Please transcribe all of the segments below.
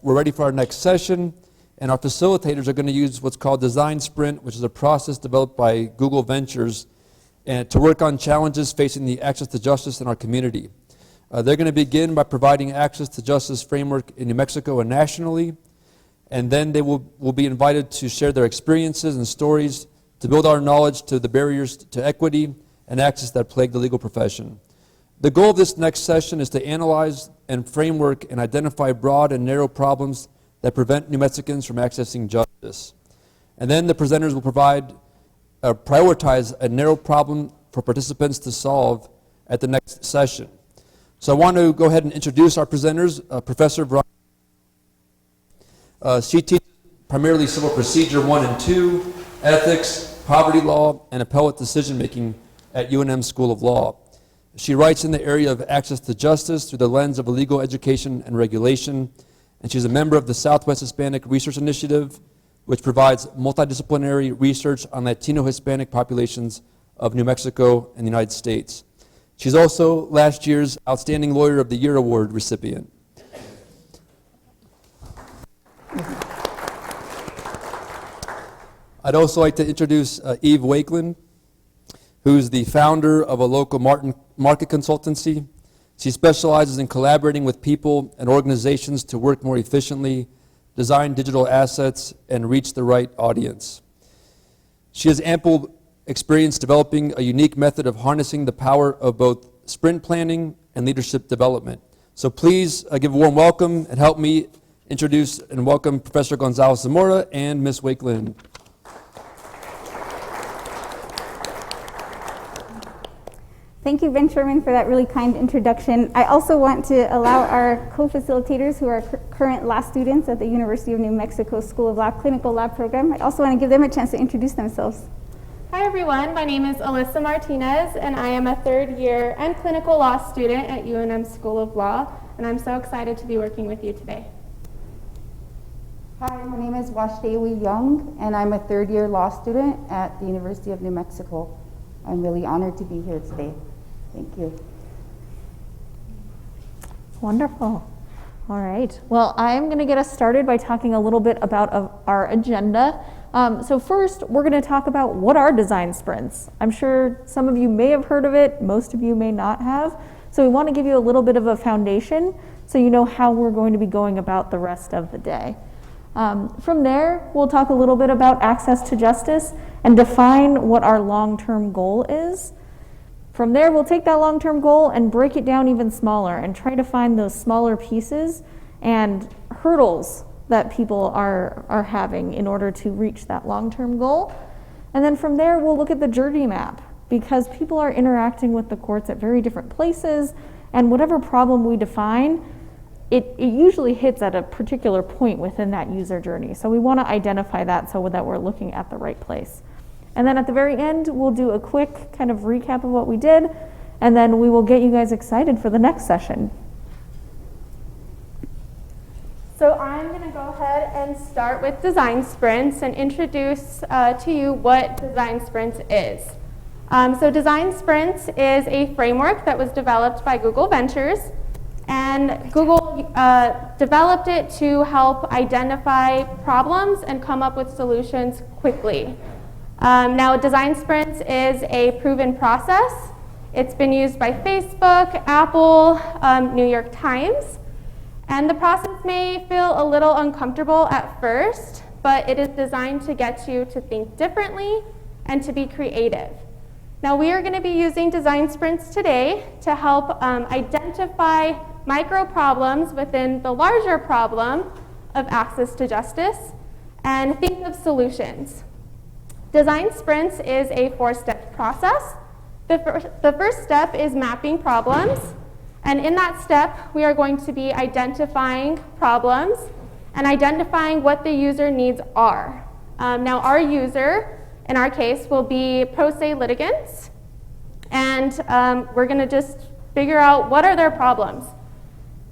we're ready for our next session, and our facilitators are going to use what's called Design Sprint, which is a process developed by Google Ventures and to work on challenges facing the access to justice in our community. They're going to begin by providing access to justice framework in New Mexico and nationally, and then they will be invited to share their experiences and stories to build our knowledge to the barriers to equity and access that plague the legal profession. The goal of this next session is to analyze and framework and identify broad and narrow problems that prevent New Mexicans from accessing justice. And then the presenters will prioritize a narrow problem for participants to solve at the next session. So I want to go ahead and introduce our presenters. Professor Veronica. She teaches primarily Civil Procedure 1 and 2, Ethics, Poverty Law, and Appellate Decision Making at UNM School of Law. She writes in the area of access to justice through the lens of legal education and regulation, and she's a member of the Southwest Hispanic Research Initiative, which provides multidisciplinary research on Latino Hispanic populations of New Mexico and the United States. She's also last year's Outstanding Lawyer of the Year Award recipient. I'd also like to introduce Eve Wakeland, who's the founder of a local market consultancy. She specializes in collaborating with people and organizations to work more efficiently, design digital assets, and reach the right audience. She has ample experience developing a unique method of harnessing the power of both sprint planning and leadership development. So please give a warm welcome and help me introduce and welcome Professor Gonzales-Zamora and Ms. Wakeland. Thank you, Ben Sherman, for that really kind introduction. I also want to allow our co-facilitators who are current law students at the University of New Mexico School of Law Clinical Lab Program. I also want to give them a chance to introduce themselves. Hi everyone, my name is Alyssa Martinez and I am a third year and clinical law student at UNM School of Law, and I'm so excited to be working with you today. Hi, my name is Washdewi Young and I'm a third year law student at the University of New Mexico. I'm really honored to be here today. Thank you. Wonderful. All right. Well, I'm going to get us started by talking a little bit about our agenda. So first, we're going to talk about what are design sprints. I'm sure some of you may have heard of it, most of you may not have. So we want to give you a little bit of a foundation so you know how we're going to be going about the rest of the day. From there, we'll talk a little bit about access to justice and define what our long-term goal is. From there, we'll take that long-term goal and break it down even smaller and try to find those smaller pieces and hurdles that people are having in order to reach that long-term goal. And then from there, we'll look at the journey map, because people are interacting with the courts at very different places, and whatever problem we define, it usually hits at a particular point within that user journey. So we want to identify that so that we're looking at the right place. And then at the very end, we'll do a quick kind of recap of what we did, and then we will get you guys excited for the next session. So I'm going to go ahead and start with design sprints and introduce to you what design sprints is. So design sprints is a framework that was developed by Google Ventures, and Google developed it to help identify problems and come up with solutions quickly. Now, design sprints is a proven process. It's been used by Facebook, Apple, New York Times, and the process may feel a little uncomfortable at first, but it is designed to get you to think differently and to be creative. Now, we are going to be using design sprints today to help identify micro problems within the larger problem of access to justice and think of solutions. Design sprints is a 4-step process. The first step is mapping problems, and in that step we are going to be identifying problems and identifying what the user needs are. Now, our user in our case will be pro se litigants, and we're going to just figure out what are their problems.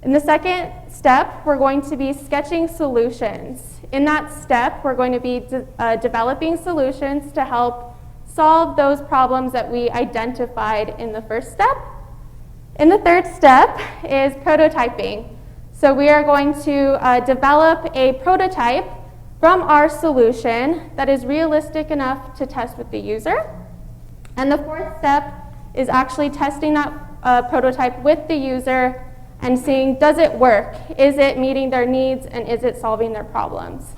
In the second step, we're going to be sketching solutions. In that step, we're going to be developing solutions to help solve those problems that we identified in the first step. In the third step is prototyping. So we are going to develop a prototype from our solution that is realistic enough to test with the user. And the fourth step is actually testing that prototype with the user and seeing, does it work? Is it meeting their needs, and is it solving their problems?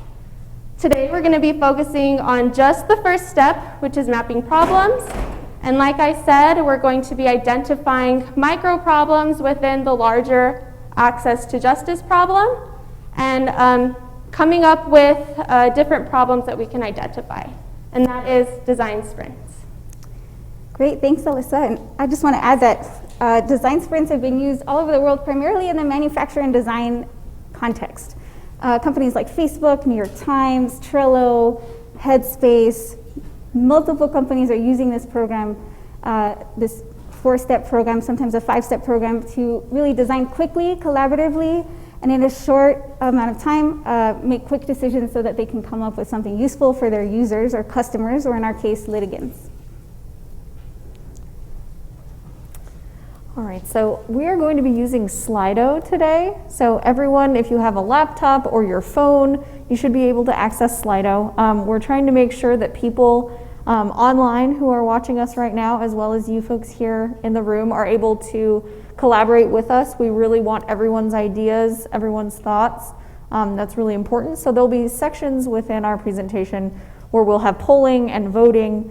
Today we're going to be focusing on just the first step, which is mapping problems. And like I said, we're going to be identifying micro problems within the larger access to justice problem, and coming up with different problems that we can identify. And that is design sprints. Great, thanks, Alyssa. And I just want to add that design sprints have been used all over the world, primarily in the manufacturing and design context. Companies like Facebook, New York Times, Trello, Headspace, multiple companies are using this program, this 4-step program, sometimes a 5-step program, to really design quickly, collaboratively, and in a short amount of time, make quick decisions so that they can come up with something useful for their users or customers, or in our case, litigants. All right, so we are going to be using Slido today. So everyone, if you have a laptop or your phone, you should be able to access Slido. We're trying to make sure that people online who are watching us right now, as well as you folks here in the room, are able to collaborate with us. We really want everyone's ideas, everyone's thoughts. That's really important. So there'll be sections within our presentation where we'll have polling and voting.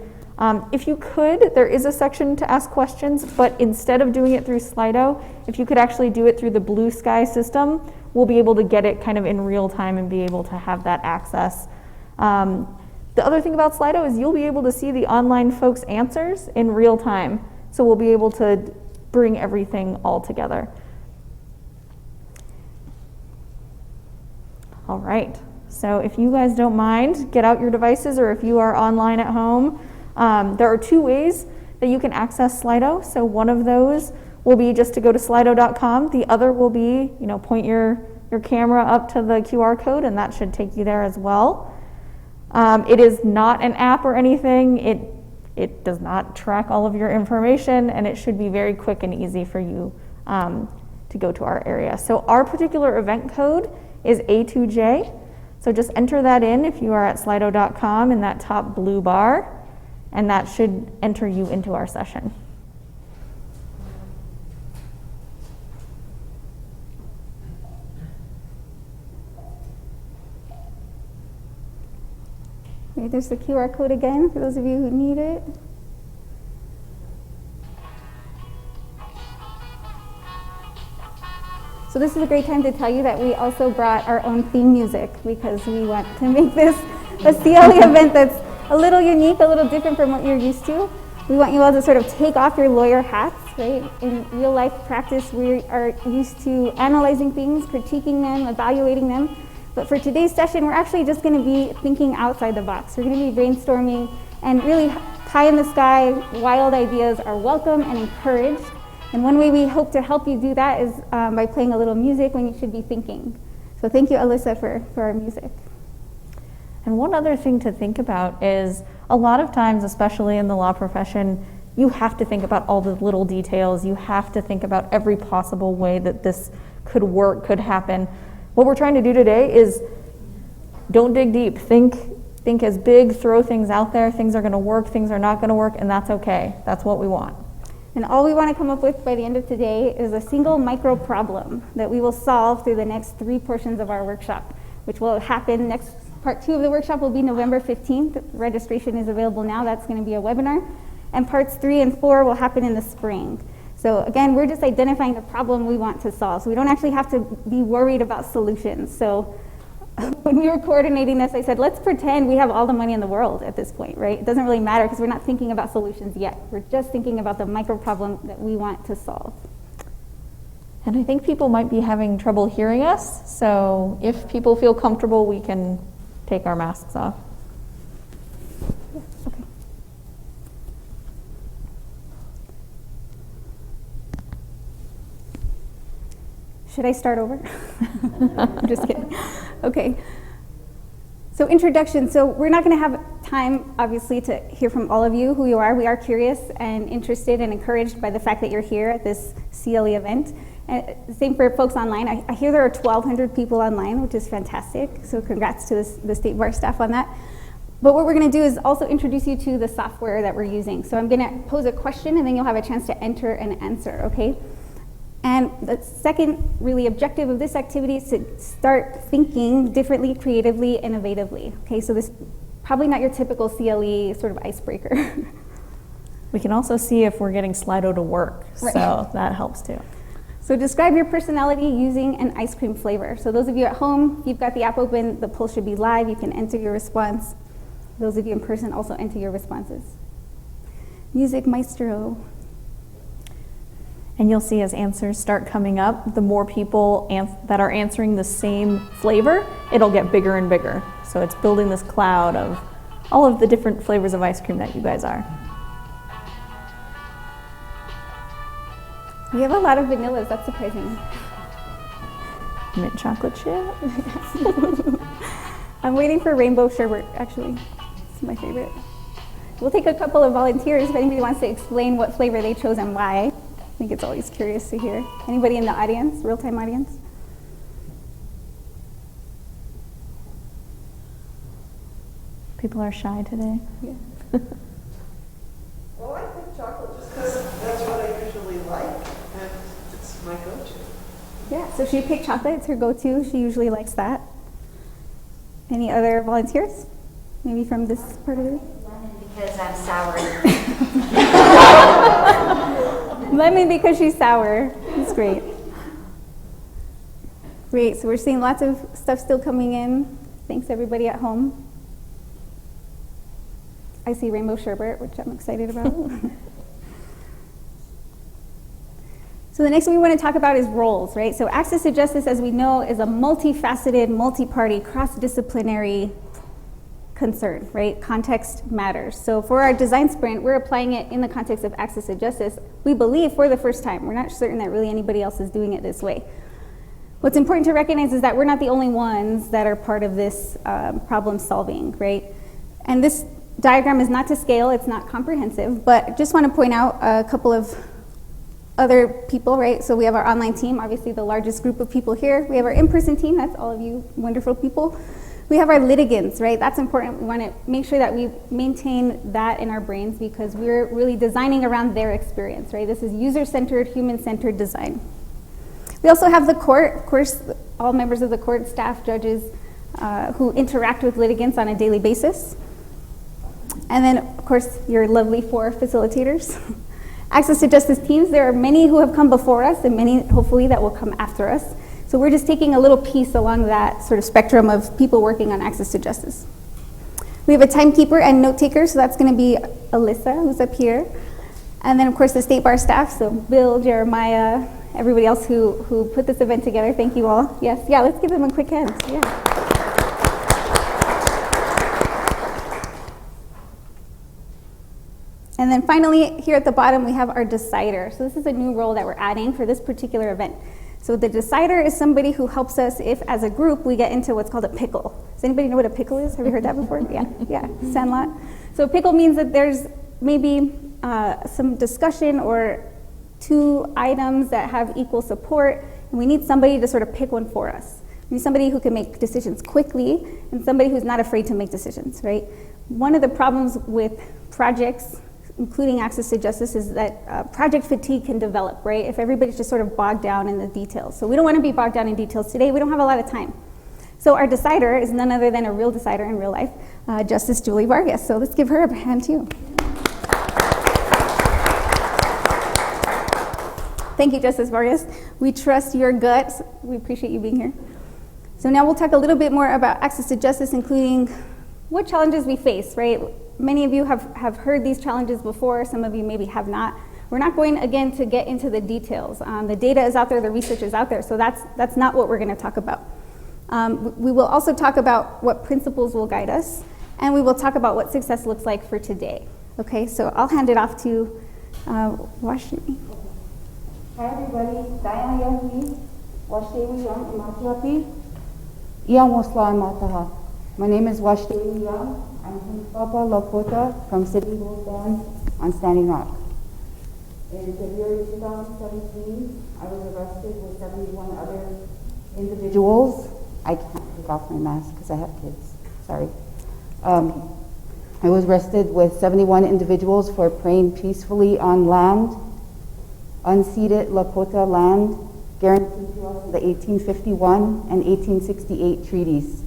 If you could, there is a section to ask questions, but instead of doing it through Slido, if you could actually do it through the Blue Sky system, we'll be able to get it kind of in real time and be able to have that access. The other thing about Slido is you'll be able to see the online folks' answers in real time. So we'll be able to bring everything all together. All right, so if you guys don't mind, get out your devices, or if you are online at home, there are 2 ways that you can access Slido. So one of those will be just to go to slido.com. The other will be, point your camera up to the QR code, and that should take you there as well. It is not an app or anything. It does not track all of your information, and it should be very quick and easy for you to go to our area. So our particular event code is A2J. So just enter that in if you are at slido.com in that top blue bar, and that should enter you into our session. Okay, there's the QR code again for those of you who need it. So this is a great time to tell you that we also brought our own theme music, because we want to make this a CLE event that's a little unique, a little different from what you're used to. We want you all to sort of take off your lawyer hats, right? In real life practice, we are used to analyzing things, critiquing them, evaluating them. But for today's session, we're actually just going to be thinking outside the box. We're going to be brainstorming, and really pie in the sky, wild ideas are welcome and encouraged. And one way we hope to help you do that is by playing a little music when you should be thinking. So thank you, Alyssa, for our music. And one other thing to think about is a lot of times, especially in the law profession, you have to think about all the little details. You have to think about every possible way that this could work, could happen. What we're trying to do today is don't dig deep. Think as big, throw things out there. Things are going to work, things are not going to work, and that's okay. That's what we want. And all we want to come up with by the end of today is a single micro problem that we will solve through the next 3 portions of our workshop, which will happen next. Part 2 of the workshop will be November 15th. Registration is available now. That's going to be a webinar. And parts 3 and 4 will happen in the spring. So again, we're just identifying the problem we want to solve. So we don't actually have to be worried about solutions. So when we were coordinating this, I said, let's pretend we have all the money in the world at this point, right? It doesn't really matter because we're not thinking about solutions yet. We're just thinking about the micro problem that we want to solve. And I think people might be having trouble hearing us. So if people feel comfortable, we can take our masks off. Okay. Should I start over? I'm just kidding. Okay. So introduction. So we're not going to have time, obviously, to hear from all of you who you are. We are curious and interested and encouraged by the fact that you're here at this CLE event. Same for folks online. I hear there are 1,200 people online, which is fantastic. So congrats to the State Bar staff on that. But what we're going to do is also introduce you to the software that we're using. So I'm going to pose a question, and then you'll have a chance to enter and answer, okay? And the second really objective of this activity is to start thinking differently, creatively, innovatively. Okay, so this probably not your typical CLE sort of icebreaker. We can also see if we're getting Slido to work, Right. so that helps too. So describe your personality using an ice cream flavor. So those of you at home, if you've got the app open, the poll should be live. You can enter your response. Those of you in person also enter your responses. Music Maestro. And you'll see as answers start coming up, the more people that are answering the same flavor, it'll get bigger and bigger. So it's building this cloud of all of the different flavors of ice cream that you guys are. We have a lot of vanillas, that's surprising. Mint chocolate chip. I'm waiting for rainbow sherbet, actually. It's my favorite. We'll take a couple of volunteers if anybody wants to explain what flavor they chose and why. I think it's always curious to hear. Anybody in the audience, real-time audience? People are shy today. Yeah. Well, I pick chocolate just because that's what I usually like, and it's my go-to. Yeah, so she picked chocolate, it's her go-to. She usually likes that. Any other volunteers? Maybe from this part of it? Lemon because I'm sour. Lemon because she's sour. That's great. Great, so we're seeing lots of stuff still coming in. Thanks everybody at home. I see rainbow sherbet, which I'm excited about. So the next thing we want to talk about is roles, right? So access to justice, as we know, is a multifaceted, multi-party, cross-disciplinary concern, right? Context matters. So for our design sprint, we're applying it in the context of access to justice, we believe, for the first time. We're not certain that really anybody else is doing it this way. What's important to recognize is that we're not the only ones that are part of this problem solving, right? And this diagram is not to scale, it's not comprehensive, but just want to point out a couple of other people, right? So we have our online team, obviously the largest group of people here. We have our in-person team, that's all of you wonderful people. We have our litigants, right? That's important. We want to make sure that we maintain that in our brains because we're really designing around their experience, right? This is user-centered, human-centered design. We also have the court, of course, all members of the court, staff, judges, who interact with litigants on a daily basis. And then, of course, your lovely 4 facilitators. Access to justice teams, there are many who have come before us and many, hopefully, that will come after us. So we're just taking a little piece along that sort of spectrum of people working on access to justice. We have a timekeeper and note taker, so that's going to be Alyssa, who's up here. And then, of course, the State Bar staff, so Bill, Jeremiah, everybody else who put this event together. Thank you all. Yes, yeah, let's give them a quick hand. Yeah. And then finally, here at the bottom, we have our decider. So this is a new role that we're adding for this particular event. So the decider is somebody who helps us if, as a group, we get into what's called a pickle. Does anybody know what a pickle is? Have you heard that before? Yeah, Sandlot. So a pickle means that there's maybe some discussion or 2 items that have equal support, and we need somebody to sort of pick one for us. We need somebody who can make decisions quickly and somebody who's not afraid to make decisions, right? One of the problems with projects, including access to justice, is that project fatigue can develop, right? If everybody's just sort of bogged down in the details. So we don't want to be bogged down in details today. We don't have a lot of time. So our decider is none other than a real decider in real life, Justice Julie Vargas. So let's give her a hand too. Thank you, Justice Vargas. We trust your guts. We appreciate you being here. So now we'll talk a little bit more about access to justice, including what challenges we face, right? Many of you have heard these challenges before. Some of you maybe have not. We're not going, again, to get into the details. The data is out there, the research is out there, so that's not what we're going to talk about. We will also talk about what principles will guide us, and we will talk about what success looks like for today. Okay, so I'll hand it off to Washington. Hi everybody, Diana Yahui, Washdewi Young Imatiapi, Ian Wasla Mataha. My name is Washdewi Young. I'm from Papa Lakota from City Hall Band on Standing Rock. In February 2017, I was arrested with 71 other individuals. I can't take off my mask because I have kids, sorry. I was arrested with 71 individuals for praying peacefully on land, unceded Lakota land, guaranteed to us in the 1851 and 1868 treaties.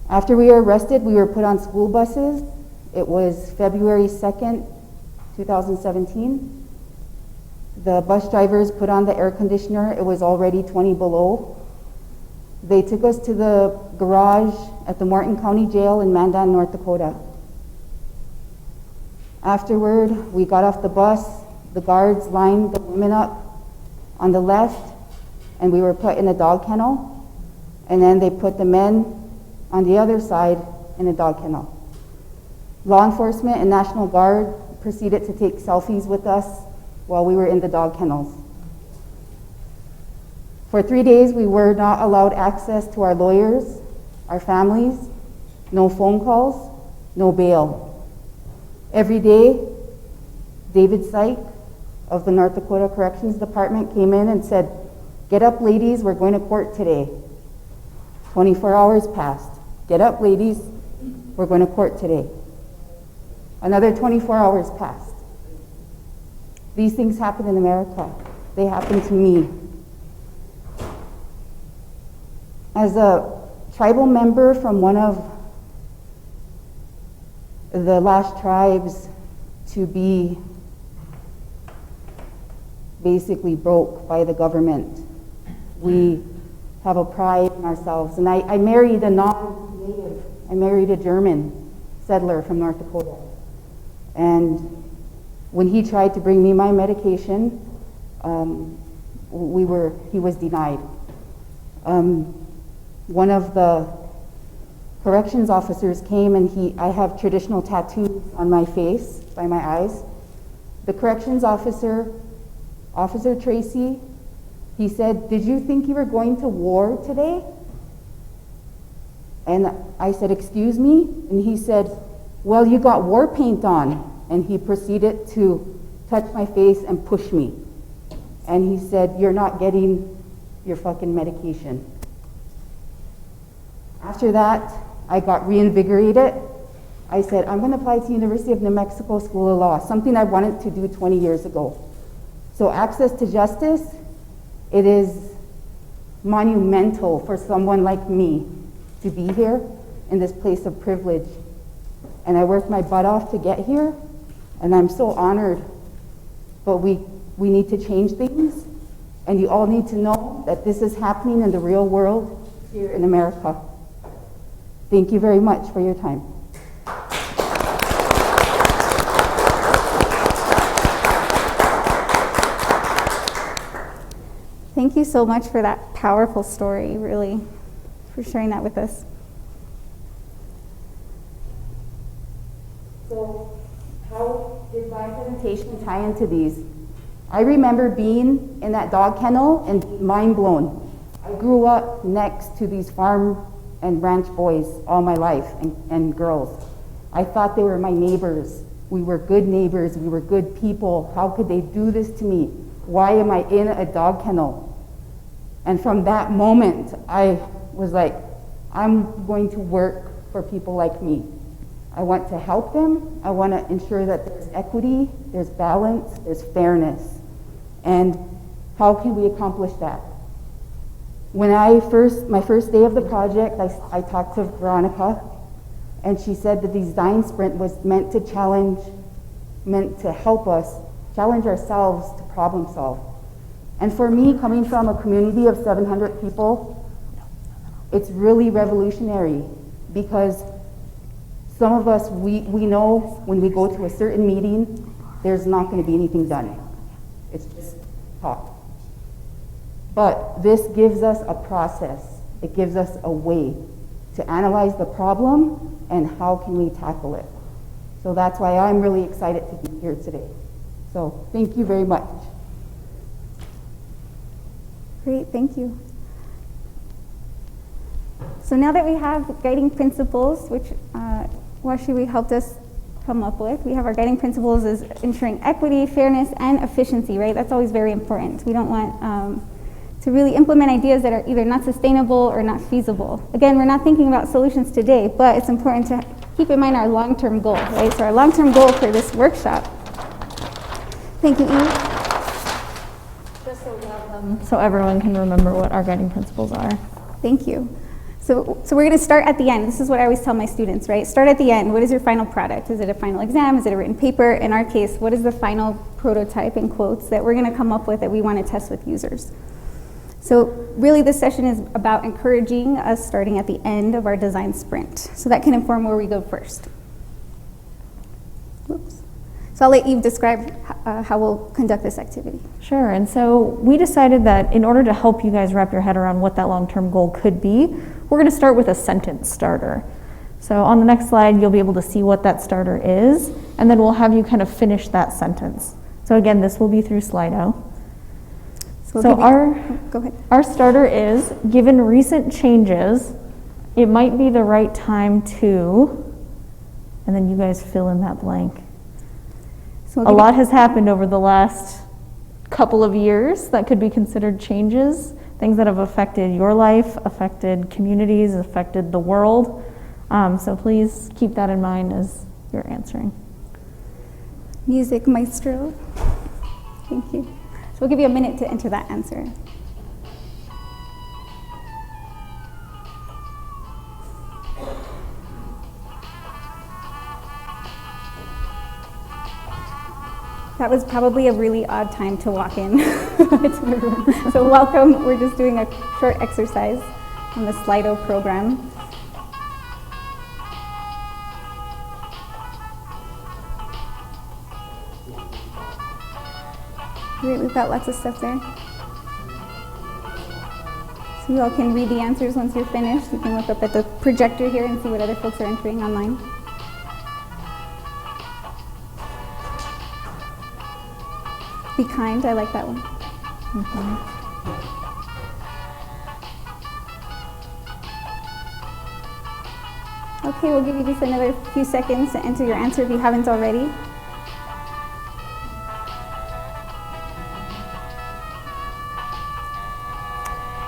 After we were arrested, we were put on school buses. It was February 2nd, 2017. The bus drivers put on the air conditioner. It was already 20 below. They took us to the garage at the Morton County Jail in Mandan, North Dakota. Afterward, we got off the bus. The guards lined the women up on the left, and we were put in a dog kennel. And then they put the men on the other side in a dog kennel. Law enforcement and National Guard proceeded to take selfies with us while we were in the dog kennels. For 3 days, we were not allowed access to our lawyers, our families, no phone calls, no bail. Every day, David Syke of the North Dakota Corrections Department came in and said, "Get up, ladies, we're going to court today." 24 hours passed. "Get up, ladies, we're going to court today." Another 24 hours passed. These things happen in America. They happen to me. As a tribal member from one of the last tribes to be basically broke by the government, we have a pride in ourselves. And I married a non-native. I married a German settler from North Dakota. And when he tried to bring me my medication, he was denied. One of the corrections officers came, and I have traditional tattoos on my face, by my eyes. The corrections officer, Officer Tracy, he said, "Did you think you were going to war today?" And I said, "Excuse me?" And he said, "Well, you got war paint on." And he proceeded to touch my face and push me. And he said, "You're not getting your fucking medication." After that, I got reinvigorated. I said, "I'm going to apply to University of New Mexico School of Law," something I wanted to do 20 years ago. So access to justice, it is monumental for someone like me to be here in this place of privilege. And I worked my butt off to get here, and I'm so honored. But we need to change things, and you all need to know that this is happening in the real world here in America. Thank you very much for your time. Thank you so much for that powerful story, really, for sharing that with us. So how did my presentation tie into these? I remember being in that dog kennel and being mind blown. I grew up next to these farm and ranch boys all my life, and girls. I thought they were my neighbors. We were good neighbors. We were good people. How could they do this to me? Why am I in a dog kennel? And from that moment, I was like, I'm going to work for people like me. I want to help them. I want to ensure that there's equity, there's balance, there's fairness. And how can we accomplish that? When my first day of the project, I talked to Veronica, and she said the design sprint was meant to help us challenge ourselves to problem solve. And for me, coming from a community of 700 people, it's really revolutionary, because some of us, we know when we go to a certain meeting, there's not going to be anything done. It's just talk. But this gives us a process. It gives us a way to analyze the problem and how can we tackle it. So that's why I'm really excited to be here today. So thank you very much. Great, thank you. So now that we have guiding principles, which Washiwi helped us come up with. We have our guiding principles as ensuring equity, fairness, and efficiency, right? That's always very important. We don't want to really implement ideas that are either not sustainable or not feasible. Again, we're not thinking about solutions today, but it's important to keep in mind our long-term goal, right? So our long-term goal for this workshop. Thank you, Eve. Just so everyone can remember what our guiding principles are. Thank you. So we're going to start at the end. This is what I always tell my students, right? Start at the end. What is your final product? Is it a final exam? Is it a written paper? In our case, what is the final prototype, in quotes, that we're going to come up with that we want to test with users? So really this session is about encouraging us starting at the end of our design sprint. So that can inform where we go first. Whoops. So I'll let Eve describe how we'll conduct this activity. Sure, and so we decided that in order to help you guys wrap your head around what that long-term goal could be, we're going to start with a sentence starter. So on the next slide, you'll be able to see what that starter is, and then we'll have you kind of finish that sentence. So again, this will be through Slido. Go ahead. Our starter is, given recent changes, it might be the right time to, and then you guys fill in that blank. So A lot has happened over the last couple of years that could be considered changes, things that have affected your life, affected communities, affected the world. So please keep that in mind as you're answering. Music maestro. Thank you. So we'll give you a minute to enter that answer. That was probably a really odd time to walk in to the room. So welcome. We're just doing a short exercise on the Slido program. Great, we've got lots of stuff there. So you all can read the answers once you're finished. You can look up at the projector here and see what other folks are entering online. Be kind, I like that one. Okay, we'll give you just another few seconds to enter your answer if you haven't already.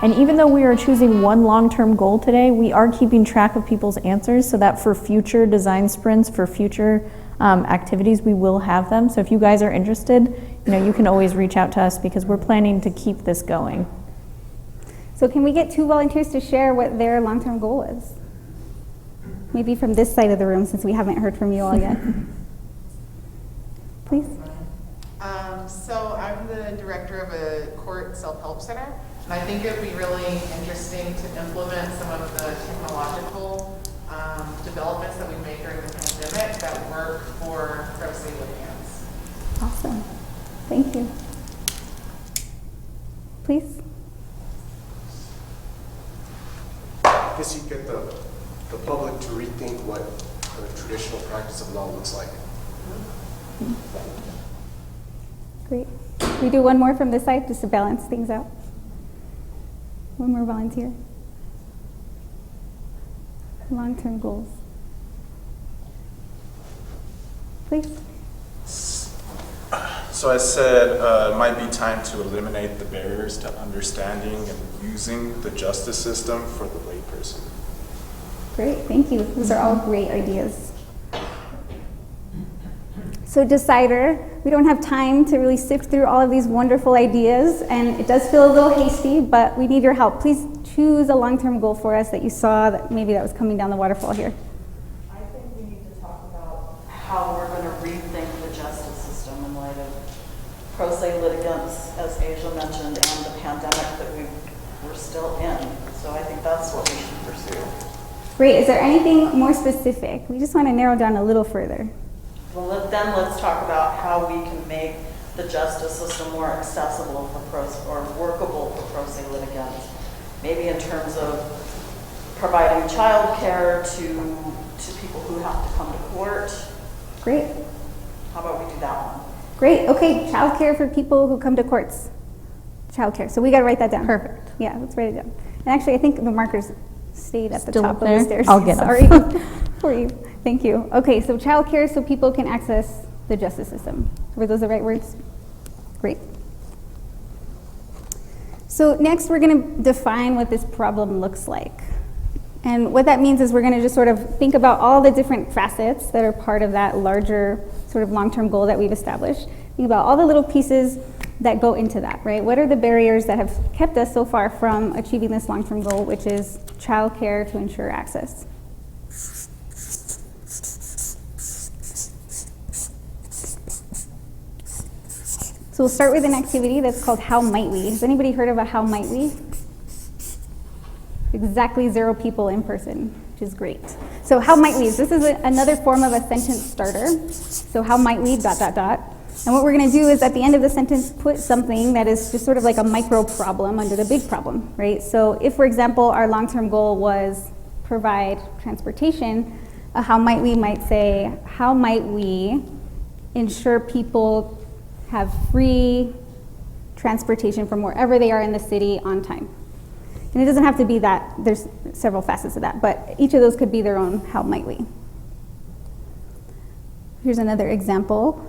And even though we are choosing one long-term goal today, we are keeping track of people's answers so that for future design sprints, for future activities, we will have them. So if you guys are interested, you can always reach out to us because we're planning to keep this going. So can we get 2 volunteers to share what their long-term goal is? Maybe from this side of the room, since we haven't heard from you all yet. Please. So I'm the director of a court self-help center, and I think it would be really interesting to implement some of the technological developments that we made during the pandemic that work for pro se litigants. Awesome. Thank you. Please. I guess you get the public to rethink what the traditional practice of law looks like. Great. We do one more from this side just to balance things out. One more volunteer. Long-term goals. Please. So I said it might be time to eliminate the barriers to understanding and using the justice system for the layperson. Great, thank you. Those are all great ideas. So decider, we don't have time to really sift through all of these wonderful ideas, and it does feel a little hasty, but we need your help. Please choose a long-term goal for us that you saw that maybe that was coming down the waterfall here. I think we need to talk about how we're going to rethink the justice system in light of pro se litigants, as Asia mentioned, and the pandemic that we're still in. So I think that's what we should pursue. Great, is there anything more specific? We just want to narrow down a little further. Well, then let's talk about how we can make the justice system more accessible for or workable for pro se litigants. Maybe in terms of providing child care to people who have to come to court. Great. How about we do that one? Great, okay, childcare for people who come to courts. Childcare, so we got to write that down. Perfect. Yeah, let's write it down. And actually, I think the markers stayed at the Still top up there? of the stairs. I'll get them. Sorry for you. Thank you. Okay, so childcare so people can access the justice system. Were those the right words? Great. So next we're going to define what this problem looks like. And what that means is we're going to just sort of think about all the different facets that are part of that larger sort of long-term goal that we've established. Think about all the little pieces that go into that, right? What are the barriers that have kept us so far from achieving this long-term goal, which is childcare to ensure access? So we'll start with an activity that's called How Might We? Has anybody heard of a How Might We? Exactly 0 people in person, which is great. So how might we? This is another form of a sentence starter. So how might we, ... And what we're going to do is at the end of the sentence put something that is just sort of like a micro problem under the big problem, right? So if, for example, our long-term goal was provide transportation, how might we might say, how might we ensure people have free transportation from wherever they are in the city on time? And it doesn't have to be that, there's several facets of that, but each of those could be their own how might we. Here's another example.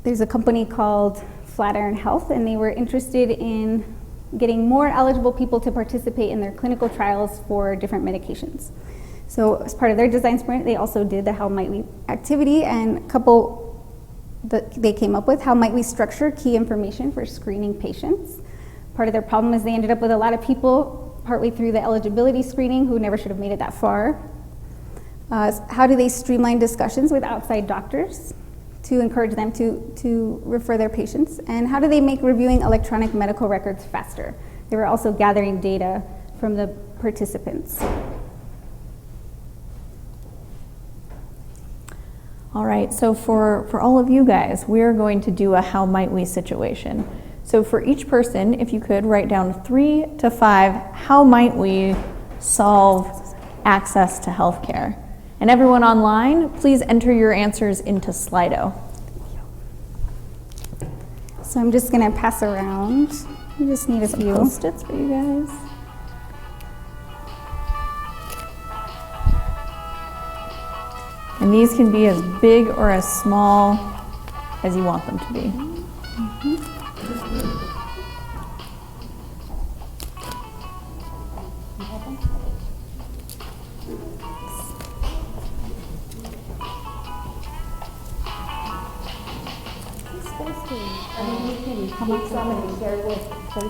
There's a company called Flatiron Health, and they were interested in getting more eligible people to participate in their clinical trials for different medications. So as part of their design sprint, they also did the how might we activity, and a couple that they came up with, how might we structure key information for screening patients. Part of their problem is they ended up with a lot of people partway through the eligibility screening who never should have made it that far. How do they streamline discussions with outside doctors to encourage them to refer their patients? And how do they make reviewing electronic medical records faster? They were also gathering data from the participants. All right, so for all of you guys, we're going to do a how might we situation. So for each person, if you could write down 3 to 5, how might we solve access to healthcare? And everyone online, please enter your answers into Slido. So I'm just gonna pass around. We just need a few Post-its for you guys. And these can be as big or as small as you want them to be. Mm-hmm.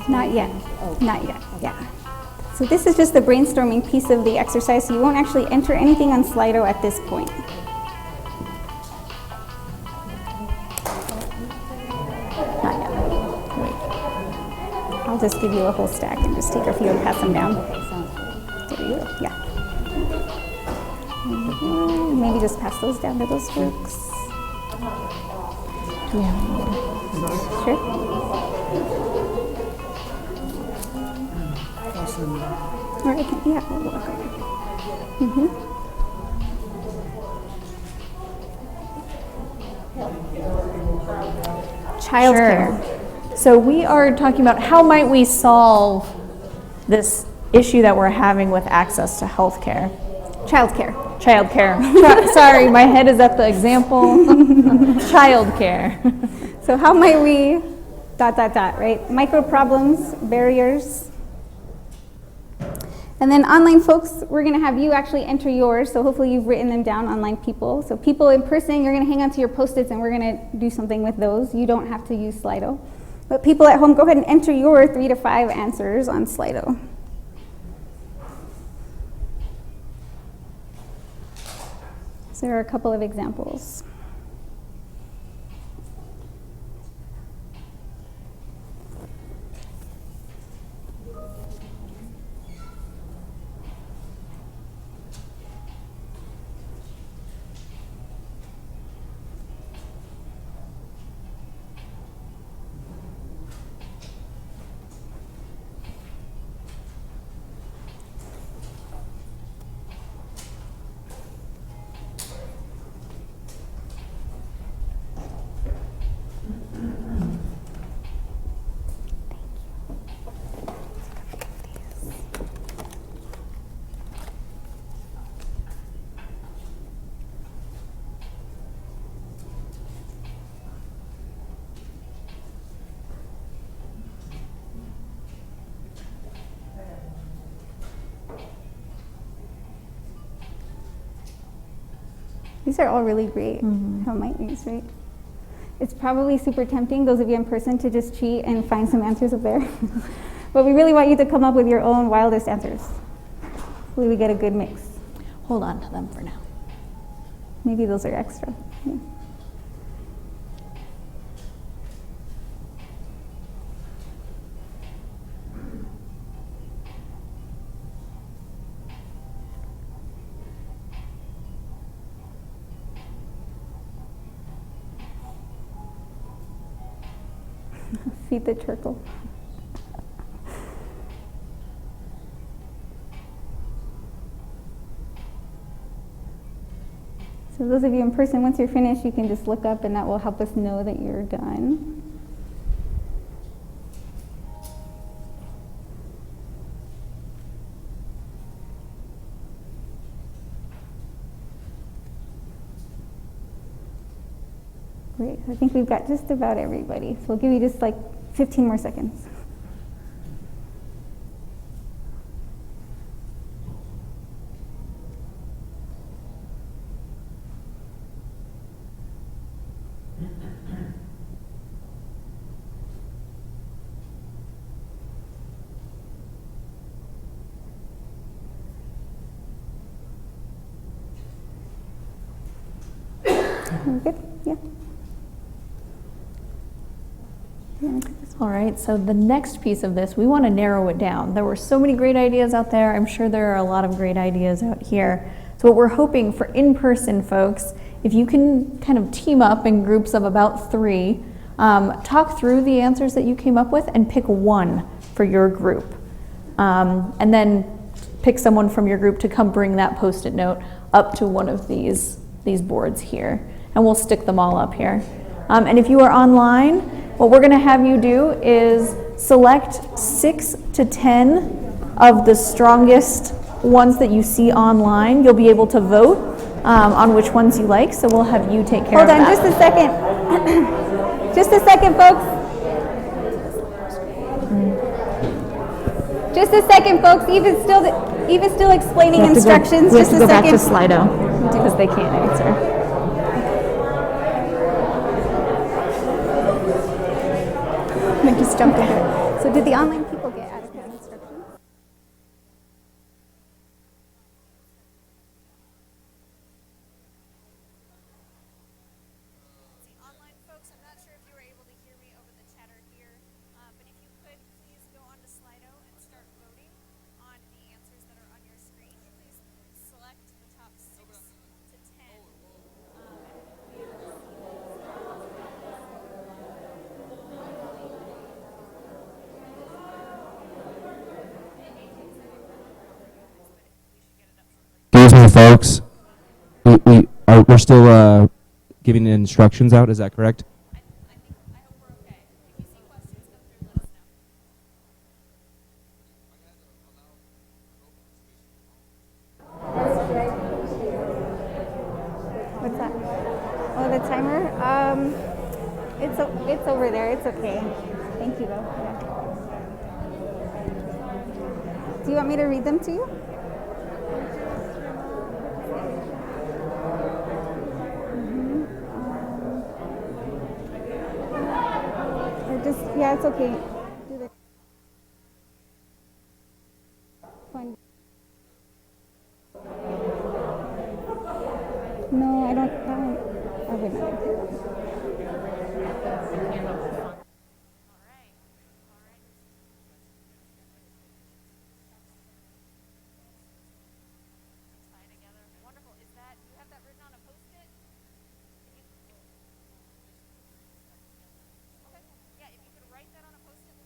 Not yet, not yet, yeah. So this is just the brainstorming piece of the exercise, so you won't actually enter anything on Slido at this point. Not yet, wait. I'll just give you a whole stack and just take a few and pass them down. There you go, yeah. Maybe just pass those down to those folks. Do we have any more? Sure. Or I can, yeah, we'll walk over. Mm-hmm. Childcare. Sure. So we are talking about how might we solve this issue that we're having with access to healthcare. Childcare. Childcare. Sorry, my head is at the example. Childcare. So how might we ... right? Micro problems, barriers. And then online folks, we're gonna have you actually enter yours, so hopefully you've written them down, online people. So people in person, you're gonna hang on to your Post-its and we're gonna do something with those. You don't have to use Slido. But people at home, go ahead and enter your 3 to 5 answers on Slido. So there are a couple of examples. These are all really great. How might these, right? It's probably super tempting, those of you in person, to just cheat and find some answers up there. But we really want you to come up with your own wildest answers. Hopefully we get a good mix. Hold on to them for now. Maybe those are extra. Yeah. Feed the turtle. So those of you in person, once you're finished, you can just look up and that will help us know that you're done. Great, I think we've got just about everybody. So we'll give you just like 15 more seconds. We're good? Yeah. All right, so the next piece of this, we want to narrow it down. There were so many great ideas out there. I'm sure there are a lot of great ideas out here. So what we're hoping for in-person folks, if you can kind of team up in groups of about 3, talk through the answers that you came up with and pick one for your group. And then pick someone from your group to come bring that Post-it note up to one of these boards here. And we'll stick them all up here. And if you are online, what we're going to have you do is select 6 to 10 of the strongest ones that you see online. You'll be able to vote on which ones you like, so we'll have you take care of that. Hold on just a second. Just a second, folks. Just a second, folks. Eva's still explaining instructions. We have to go back to second. Slido because they can't answer. I just jumped ahead. So did the online people get adequate instructions? Online folks, I'm not sure if you were able to hear me over the chatter here, but if you could please go on to Slido and start voting on the answers that are on your screen. Please select the top 6 to 10. Excuse me, folks. We're still giving instructions out. Is that correct? I hope we're okay. If you see questions come through, let us know. What's that? Oh, the timer? It's over there. It's okay. Thank you, though. Yeah. Do you want me to read them to you? Yeah, it's okay. Do the fun. No, I don't. I wouldn't. Wonderful. Is that, do you have that written on a Post-it? Okay. Yeah, if you could write that on a Post-it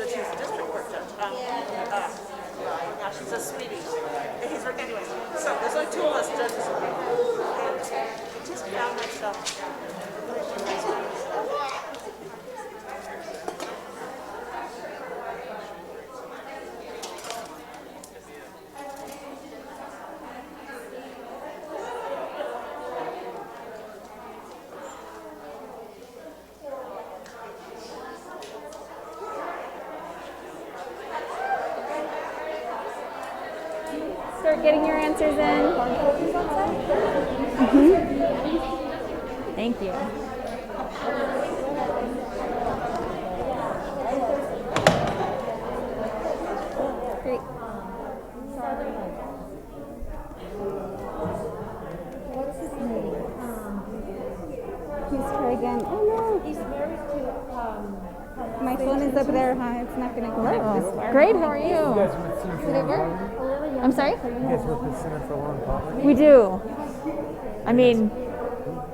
judge, he's a district court judge. Gosh, he's a sweetie. He's, anyway, so there's only two of us judges. And I just found myself. Start getting your answers in. Thank you. Great. What's his name? Please try again. Oh no. He's married to, My phone is up there, huh? It's not going to connect this far. Great, how are you? Did it work? I'm sorry? You guys work with Center for Law and Poverty? We do. I mean,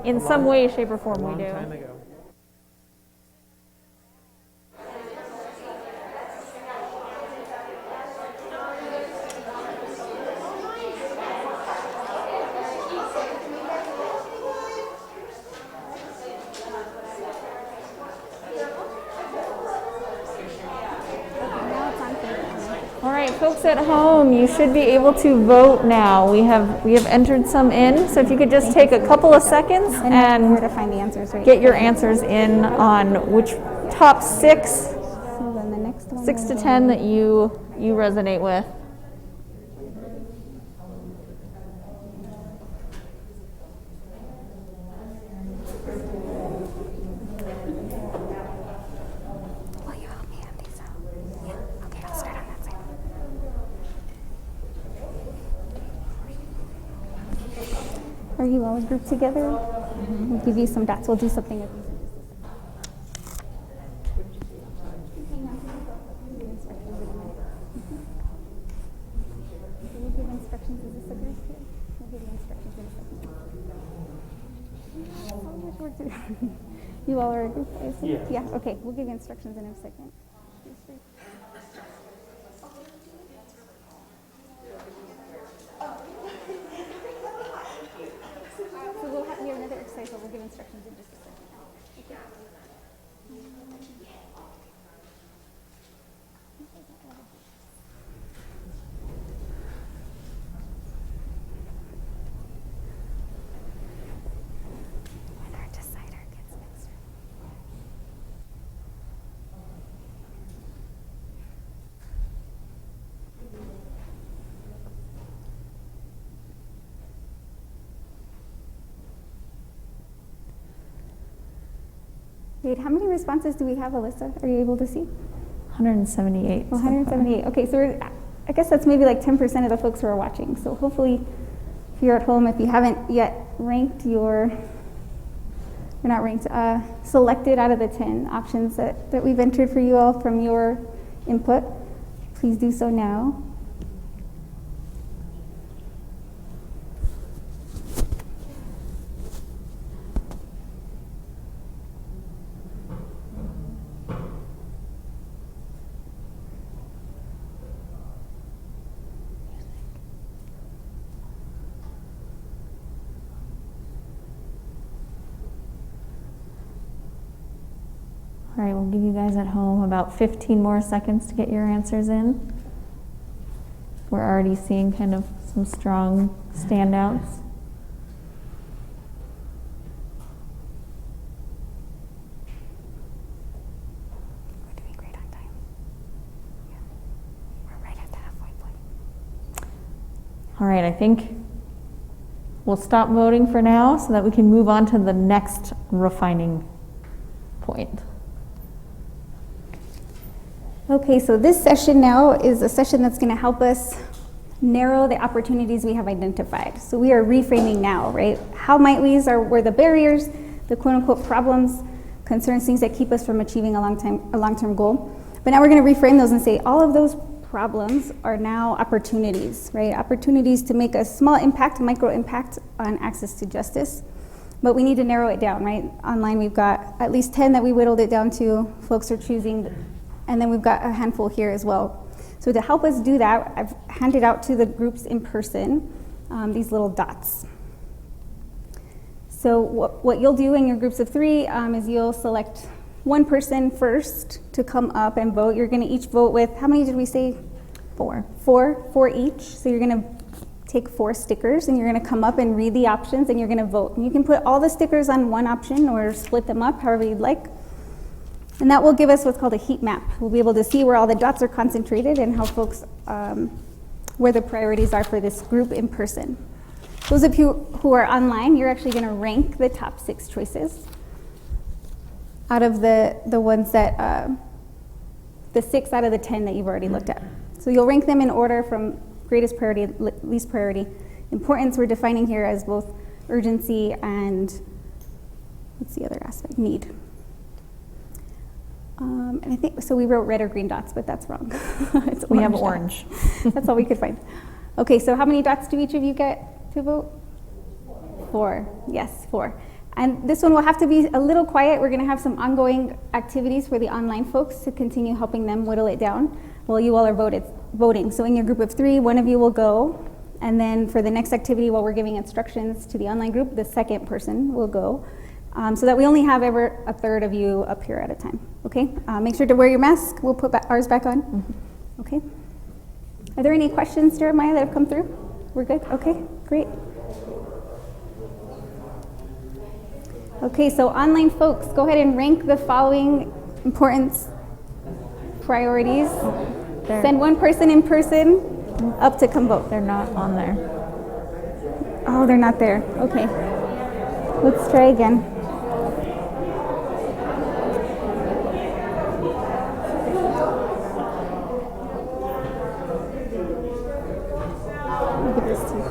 in some way, shape, or form, we do. Time ago. All right, folks at home, you should be able to vote now. We have entered some in, so if you could just take a couple of seconds and where to find the answers, right? get your answers in on which top six, So then the next one 6 to will 10 be- that you resonate with. Will you help me hand these out? Yeah. Okay, I'll start on that side. Are you all grouped together? We'll give you some dots. We'll do something with these. We'll give instructions. Is this a group here? We'll give you instructions in a second. So much work to do. You all are a group, I assume? Yeah. Yeah, okay. We'll give you instructions in a second. So we have another exercise, but we'll give instructions in just a second. Okay. When our decider gets mixed. Wait, how many responses do we have, Alyssa? Are you able to see? 178. 178. Okay, so I guess that's maybe like 10% of the folks who are watching. So hopefully, if you're at home, if you haven't yet ranked you're not ranked, selected out of the 10 options that we've entered for you all from your input, please do so now. All right, we'll give you guys at home about 15 more seconds to get your answers in. We're already seeing kind of some strong standouts. We're doing great on time. Yeah. We're right at the halfway point. All right, I think we'll stop voting for now so that we can move on to the next refining point. Okay, so this session now is a session that's going to help us narrow the opportunities we have identified. So we are reframing now, right? How might we, were the barriers, the quote unquote problems, concerns, things that keep us from achieving a long-term goal. But now we're going to reframe those and say all of those problems are now opportunities, right? Opportunities to make a small impact, micro impact on access to justice. But we need to narrow it down, right? Online we've got at least 10 that we whittled it down to. Folks are choosing And then we've got a handful here as well. So to help us do that, I've handed out to the groups in person these little dots. So what you'll do in your groups of 3 is you'll select one person first to come up and vote. You're going to each vote with, how many did we say? 4. 4 each. So you're going to take 4 stickers and you're going to come up and read the options and you're going to vote. And you can put all the stickers on one option or split them up however you'd like. And that will give us what's called a heat map. We'll be able to see where all the dots are concentrated and how folks, where the priorities are for this group in person. Those of you who are online, you're actually going to rank the top 6 choices out of the ones that, the 6 out of the 10 that you've already looked at. So you'll rank them in order from greatest priority, least priority. Importance we're defining here as both urgency and, what's the other aspect? Need. And I think, so we wrote red or green dots, but that's wrong. We have orange. That's all we could find. Okay, so how many dots do each of you get to vote? 4. Yes, 4. And this one will have to be a little quiet. We're going to have some ongoing activities for the online folks to continue helping them whittle it down while you all are voting. So in your group of 3, one of you will go. And then for the next activity, while we're giving instructions to the online group, the second person will go. So that we only have ever a third of you up here at a time. Okay? Make sure to wear your mask. We'll put ours back on. Mm-hmm. Okay? Are there any questions, Jeremiah, that have come through? We're good? Okay, great. Okay, so online folks, go ahead and rank the following importance priorities. Send one person in person up to come vote. They're not on there. Oh, they're not there. Okay. Let's try again. Look at this too.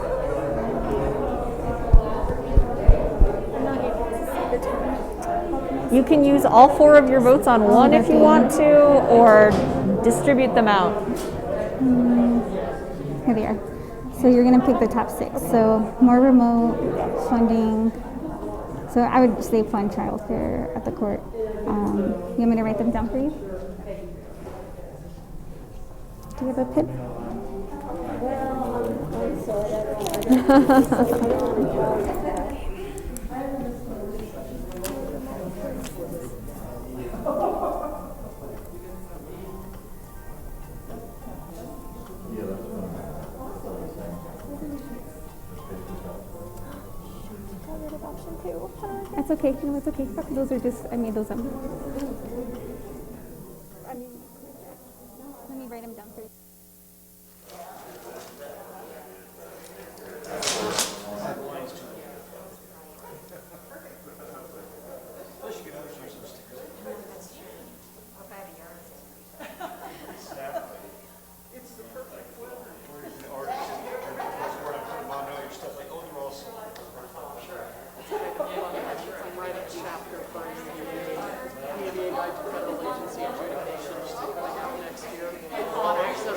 You can use all 4 of your votes on one if you want to, or distribute them out. Here they are. So you're going to pick the top 6. So more remote funding. So I would say fund childcare at the court. You want me to write them down for you? Do you have a pen? That's okay. No, it's okay. Those are just, I made those up. Let me write them down for you. So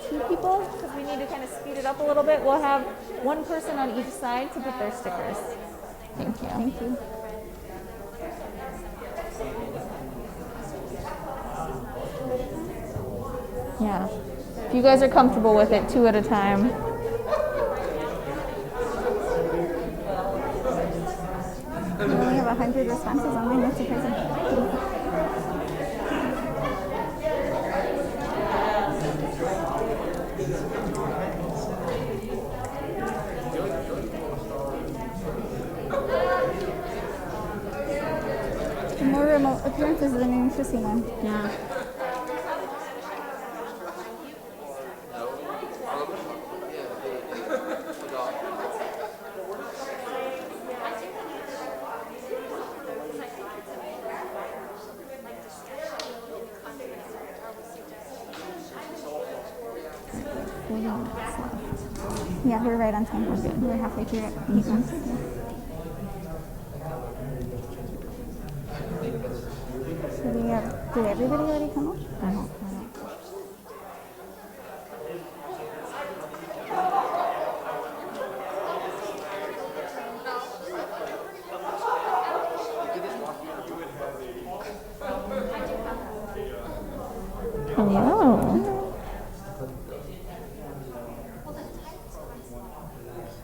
Two people, because we need to kind of speed it up a little bit. We'll have one person on each side to put their stickers. Thank you. Thank you. Yeah. If you guys are comfortable with it, 2 at a time. We only have 100 responses online. That's surprising. The more remote appearances is an interesting one. Yeah. Yeah, we're right on time. We're good. We're halfway through it. So we have, did everybody already come up? I don't. Hello.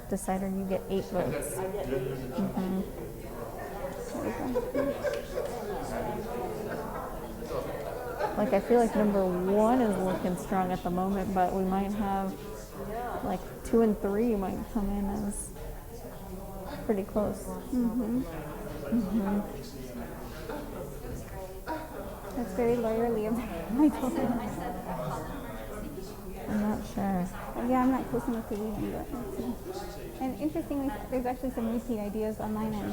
Decider, you get 8 votes. Mhm. Like, I feel like number 1 is looking strong at the moment, but we might have like 2 and 3 might come in as pretty close. Mm-hmm. Mm-hmm. That's very lawyerly of my token. I'm not sure. Yeah, I'm not close enough to reading, but let's see. And interestingly, there's actually some repeat ideas online and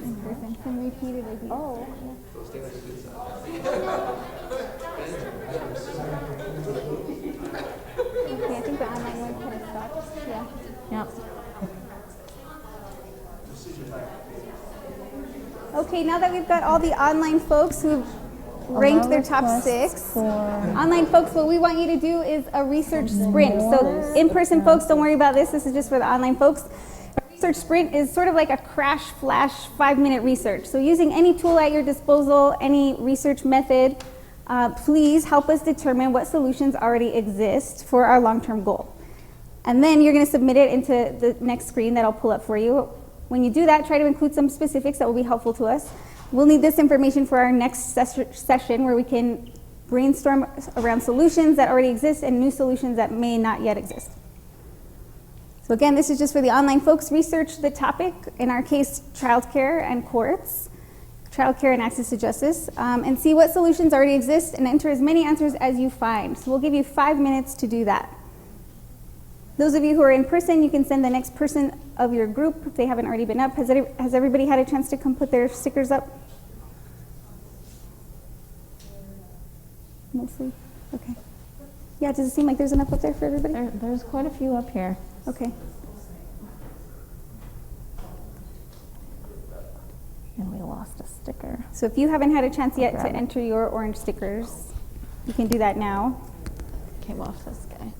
in person. Some repeated ideas. Oh, Okay, I think the online one kind of stopped. Yeah. Yep. Okay, now that we've got all the online folks who've ranked their top 6, online folks, what we want you to do is a research sprint. So in-person folks, don't worry about this. This is just for the online folks. A research sprint is sort of like a crash flash 5-minute research. So using any tool at your disposal, any research method, please help us determine what solutions already exist for our long-term goal. And then you're going to submit it into the next screen that I'll pull up for you. When you do that, try to include some specifics that will be helpful to us. We'll need this information for our next session where we can brainstorm around solutions that already exist and new solutions that may not yet exist. So again, this is just for the online folks. Research the topic, in our case, childcare and courts, childcare and access to justice, and see what solutions already exist and enter as many answers as you find. So we'll give you 5 minutes to do that. Those of you who are in person, you can send the next person of your group if they haven't already been up. Has everybody had a chance to come put their stickers up? Mostly? Okay. Yeah, does it seem like there's enough up there for everybody? There's quite a few up here. Okay. And we lost a sticker. So if you haven't had a chance yet to enter your orange stickers, you can do that now. Came off this guy.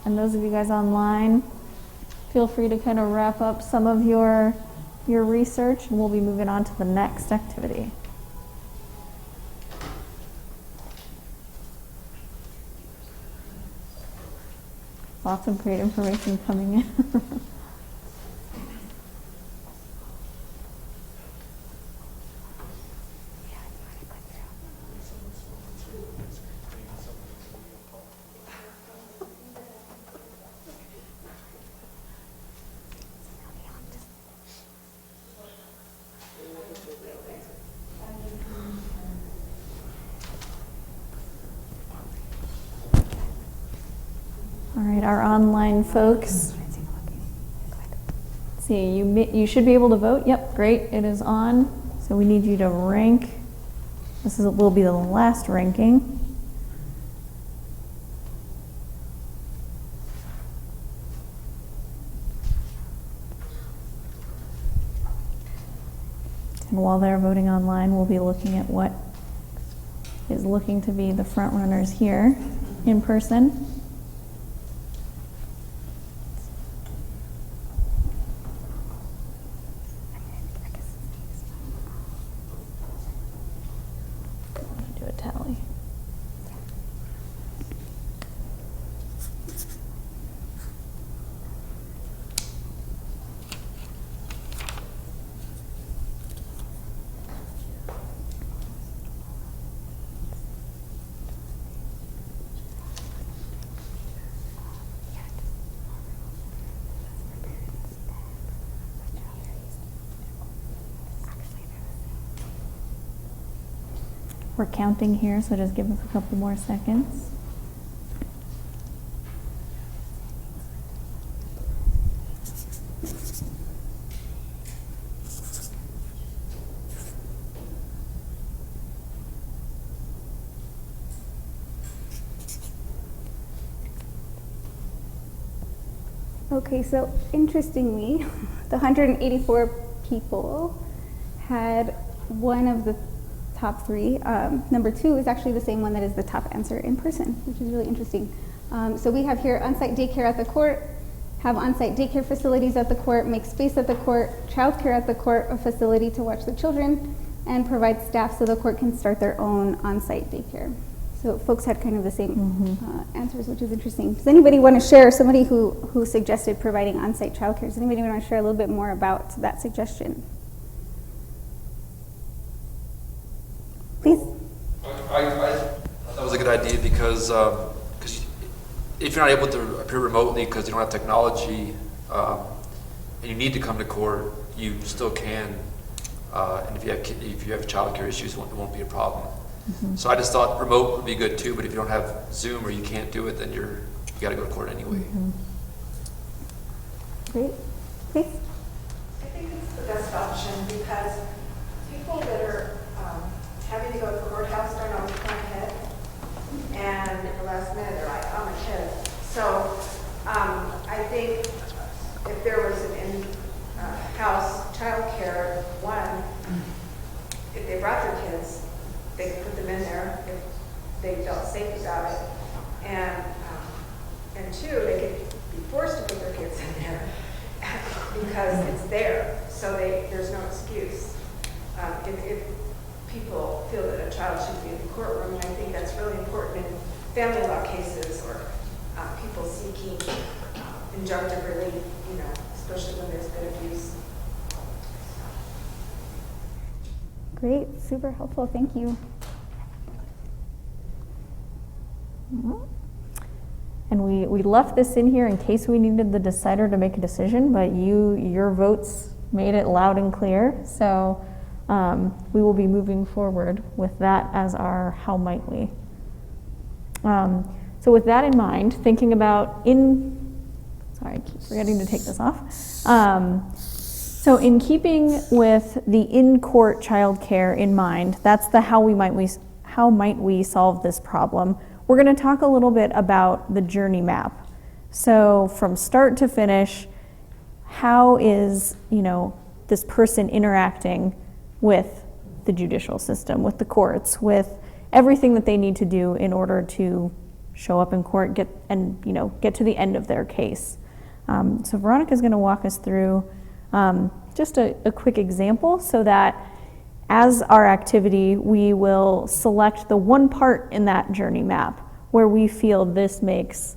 And those of you guys online, feel free to kind of wrap up some of your research, and we'll be moving on to the next activity. Lots of great information coming in. All right, our online folks. Let's see, you should be able to vote. Yep, great, it is on. So we need you to rank. Will be the last ranking. And while they're voting online, we'll be looking at what is looking to be the front runners here in person. Do a tally. We're counting here, so just give us a couple more seconds. Okay, so interestingly, the 184 people had one of the top three. Number 2 is actually the same one that is the top answer in person, which is really interesting. So we have here on-site daycare at the court, have on-site daycare facilities at the court, make space at the court, childcare at the court, a facility to watch the children, and provide staff so the court can start their own on-site daycare. So folks had kind of the same answers, which is interesting. Does anybody want to share, somebody who suggested providing on-site childcare, does anybody want to share a little bit more about that suggestion? Please. I thought that was a good idea because if you're not able to appear remotely because you don't have technology and you need to come to court, you still can. And if you have child care issues, it won't be a problem. So I just thought remote would be good too, but if you don't have Zoom or you can't do it, then you got to go to court anyway. Great. Please. I think it's the best option because people that are having to go to the courthouse don't always plan ahead, and at the last minute they're like, oh my kid. So I think if there was an in-house child care, one, if they brought their kids, they could put them in there if they felt safe about it, and 2, they could be forced to put their kids in there because it's there, so there's no excuse. If people feel that a child should be in the courtroom, I think that's really important in family law cases or people seeking injunctive relief, especially when there's been abuse. Great, super helpful, thank you. And we left this in here in case we needed the decider to make a decision, but your votes made it loud and clear. So we will be moving forward with that as our how might we. So with that in mind, thinking about sorry, I keep forgetting to take this off. So in keeping with the in-court childcare in mind, that's the how might we solve this problem. We're going to talk a little bit about the journey map. So from start to finish, how is, this person interacting with the judicial system, with the courts, with everything that they need to do in order to show up in court, get to the end of their case. So Veronica is going to walk us through just a quick example so that as our activity, we will select the one part in that journey map where we feel this makes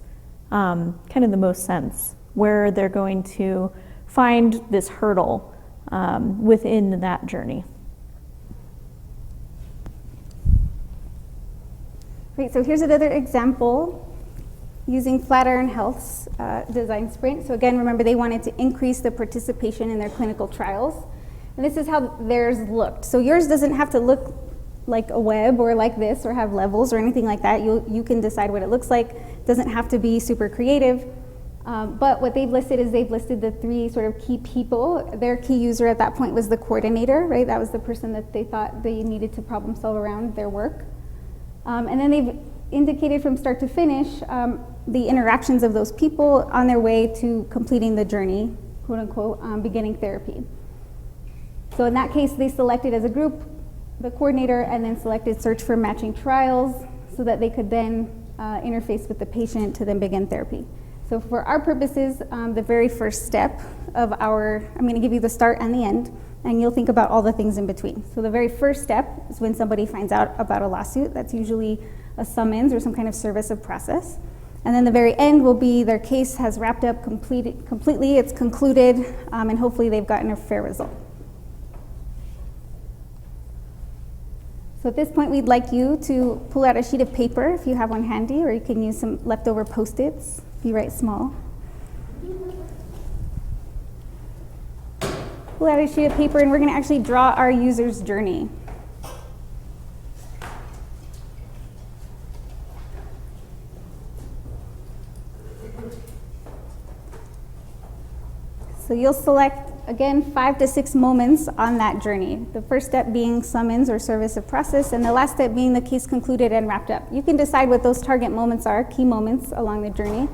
kind of the most sense, where they're going to find this hurdle within that journey. Great, so here's another example using Flatiron Health's design sprint. So again, remember they wanted to increase the participation in their clinical trials. And this is how theirs looked. So yours doesn't have to look like a web or like this or have levels or anything like that. You can decide what it looks like. It doesn't have to be super creative. But what they've listed is they've listed the three sort of key people. Their key user at that point was the coordinator, right? That was the person that they thought they needed to problem solve around their work. And then they've indicated from start to finish the interactions of those people on their way to completing the journey, quote unquote, beginning therapy. So in that case, they selected as a group the coordinator and then selected search for matching trials so that they could then interface with the patient to then begin therapy. So for our purposes, the very first step of I'm going to give you the start and the end, and you'll think about all the things in between. So the very first step is when somebody finds out about a lawsuit. That's usually a summons or some kind of service of process. And then the very end will be their case has wrapped up completely, it's concluded, and hopefully they've gotten a fair result. So at this point, we'd like you to pull out a sheet of paper if you have one handy, or you can use some leftover Post-its if you write small. Pull out a sheet of paper, and we're going to actually draw our user's journey. So you'll select, again, 5 to 6 moments on that journey. The first step being summons or service of process, and the last step being the case concluded and wrapped up. You can decide what those target moments are, key moments along the journey,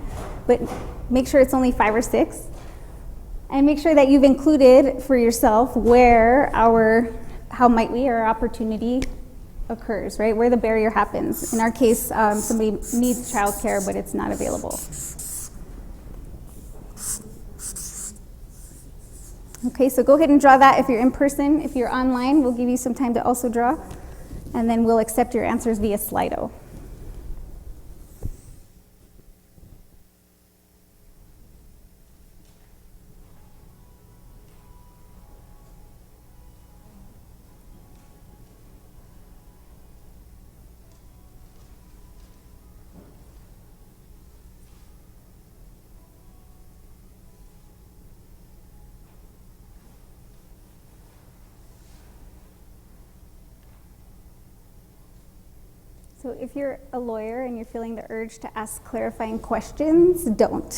but make sure it's only 5 or 6. And make sure that you've included for yourself where how might we, or opportunity occurs, right? Where the barrier happens. In our case, somebody needs childcare, but it's not available. Okay, so go ahead and draw that if you're in person. If you're online, we'll give you some time to also draw, and then we'll accept your answers via Slido. So if you're a lawyer and you're feeling the urge to ask clarifying questions, don't.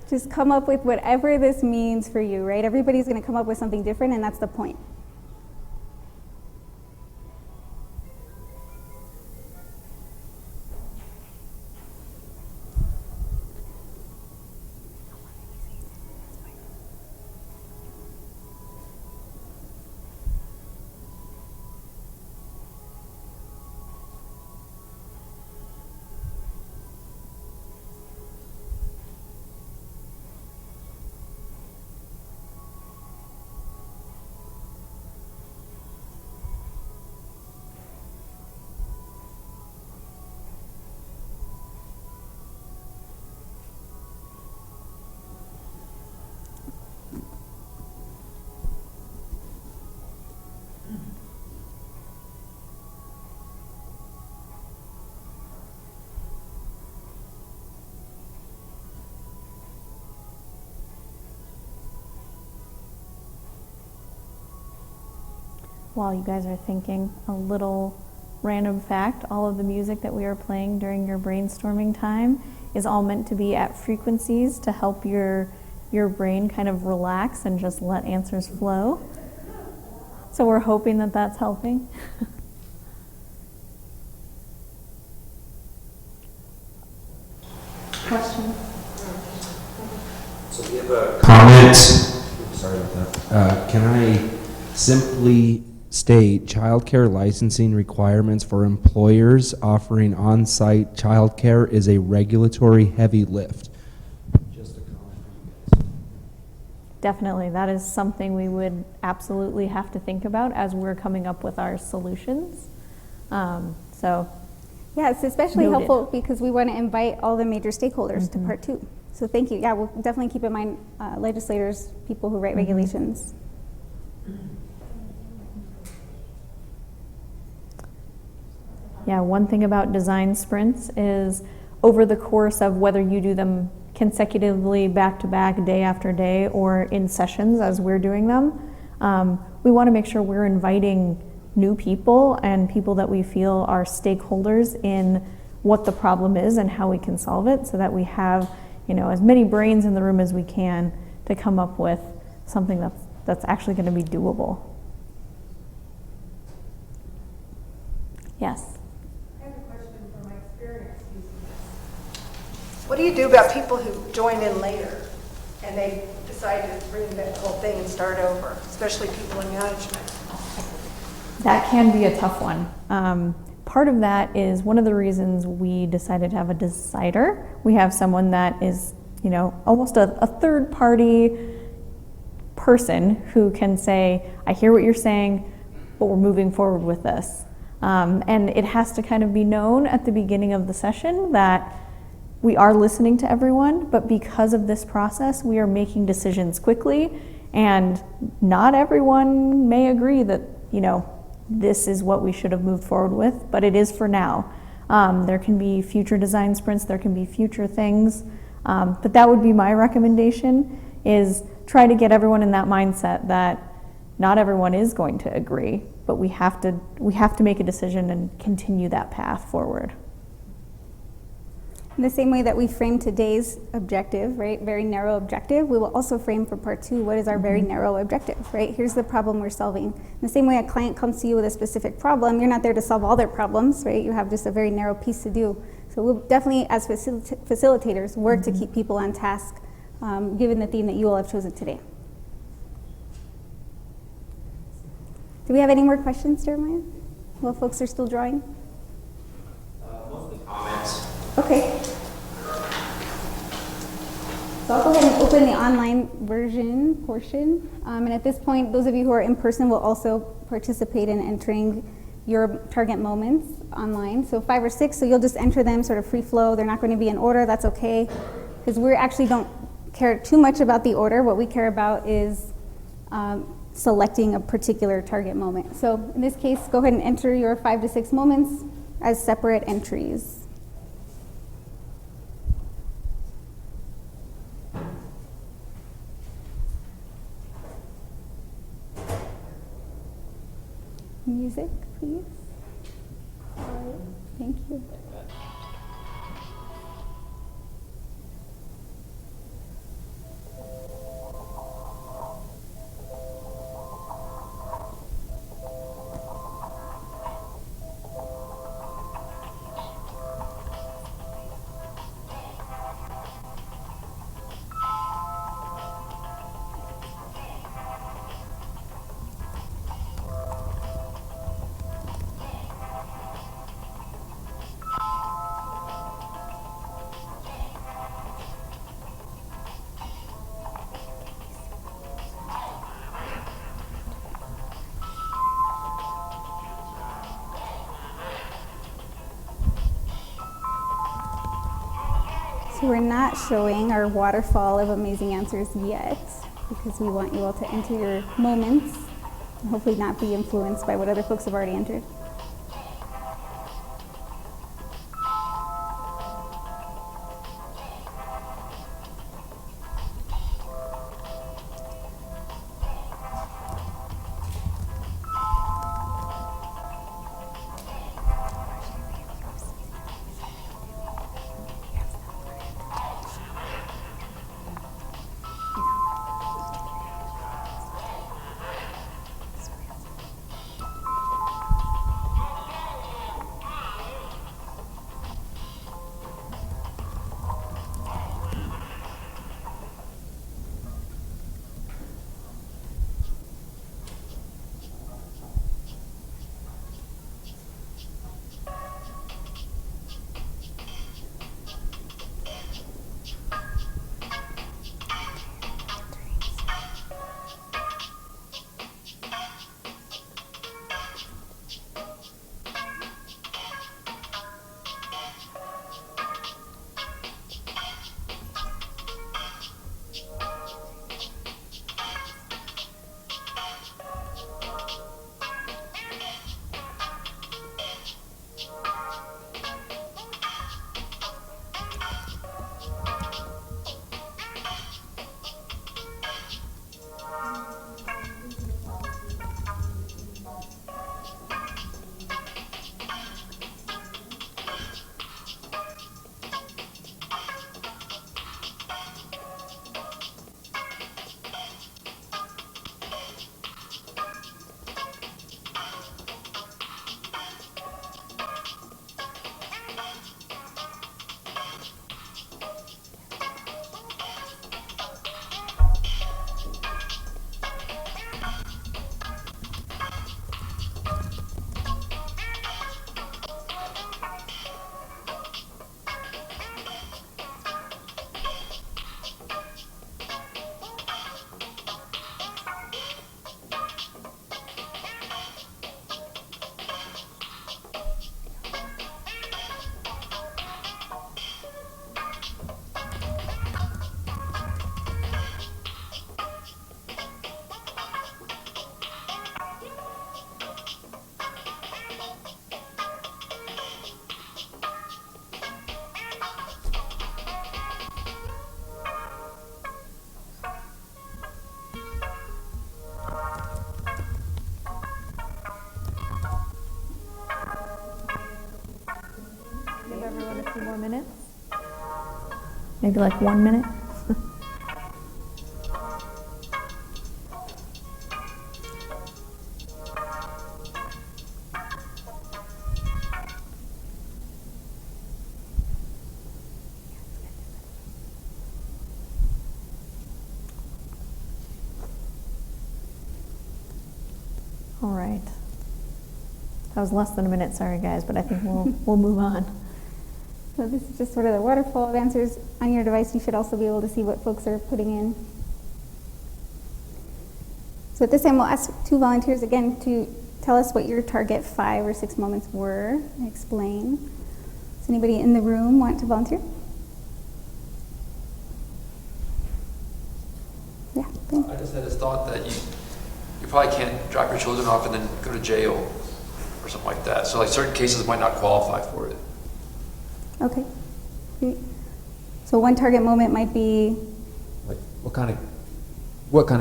Just come up with whatever this means for you, right? Everybody's going to come up with something different, and that's the point. while you guys are thinking, a little random fact, all of the music that we are playing during your brainstorming time is all meant to be at frequencies to help your brain kind of relax and just let answers flow. So we're hoping that that's helping. Question? So we have a comment. Sorry about that. Can I simply state childcare licensing requirements for employers offering on-site childcare is a regulatory heavy lift? Just a comment for you guys. Definitely, that is something we would absolutely have to think about as we're coming up with our solutions. Yeah, it's especially Noted. helpful because we want to invite all the major stakeholders to part 2. So thank you. Yeah, we'll definitely keep in mind legislators, people who write regulations. Yeah, one thing about design sprints is over the course of whether you do them consecutively back to back, day after day, or in sessions as we're doing them, we want to make sure we're inviting new people and people that we feel are stakeholders in what the problem is and how we can solve it, so that we have, as many brains in the room as we can to come up with something that's actually going to be doable. Yes. I have a question from my experience using this. What do you do about people who join in later and they decide to reinvent the whole thing and start over, especially people in management? That can be a tough one. Part of that is one of the reasons we decided to have a decider. We have someone that is, almost a third party person who can say, I hear what you're saying, but we're moving forward with this. And it has to kind of be known at the beginning of the session that we are listening to everyone, but because of this process, we are making decisions quickly, and not everyone may agree that, this is what we should have moved forward with, but it is for now. There can be future design sprints, there can be future things, but that would be my recommendation, is try to get everyone in that mindset that not everyone is going to agree, but we have to make a decision and continue that path forward. In the same way that we frame today's objective, right, very narrow objective, we will also frame for part 2, what is our very narrow objective, right? Here's the problem we're solving. In the same way a client comes to you with a specific problem, you're not there to solve all their problems, right? You have just a very narrow piece to do. So we'll definitely, as facilitators, work to keep people on task, given the theme that you all have chosen today. Do we have any more questions, Jeremiah? While folks are still drawing? Mostly comments. Okay. So I'll go ahead and open the online version portion. And at this point, those of you who are in person will also participate in entering your target moments online. So 5 or 6, so you'll just enter them sort of free flow. They're not going to be in order, that's okay. Because we actually don't care too much about the order. What we care about is selecting a particular target moment. So in this case, go ahead and enter your 5 to 6 moments as separate entries. Music, please. Thank you. So we're not showing our waterfall of amazing answers yet, because we want you all to enter your moments and hopefully not be influenced by what other folks have already entered. a few more minutes. Maybe like 1 minute. All right. That was less than a minute, sorry guys, but I think we'll move on. So this is just sort of the waterfall of answers. On your device, you should also be able to see what folks are putting in. So at this time, we'll ask 2 volunteers again to tell us what your target 5 or 6 moments were and explain. Does anybody in the room want to volunteer? Yeah, I just had this thought that you probably can't drop your children off and then go to jail or something like that. So like certain cases might not qualify for it. Okay. Great. So one target moment might be Like what kind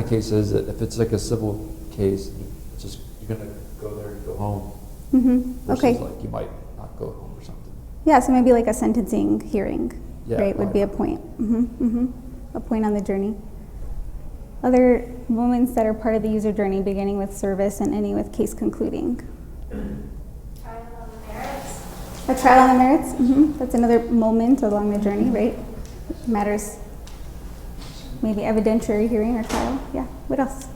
of case is it? If it's like a civil case, it's just you're gonna go there and go home. Versus okay. like you might not go home or something. Yeah, so maybe like a sentencing hearing, Yeah, right, would be a point. A point on the journey. Other moments that are part of the user journey, beginning with service and ending with case concluding. Trial on the merits. A trial on the merits, that's another moment along the journey, right? Matters. Maybe evidentiary hearing or trial. Yeah, what else?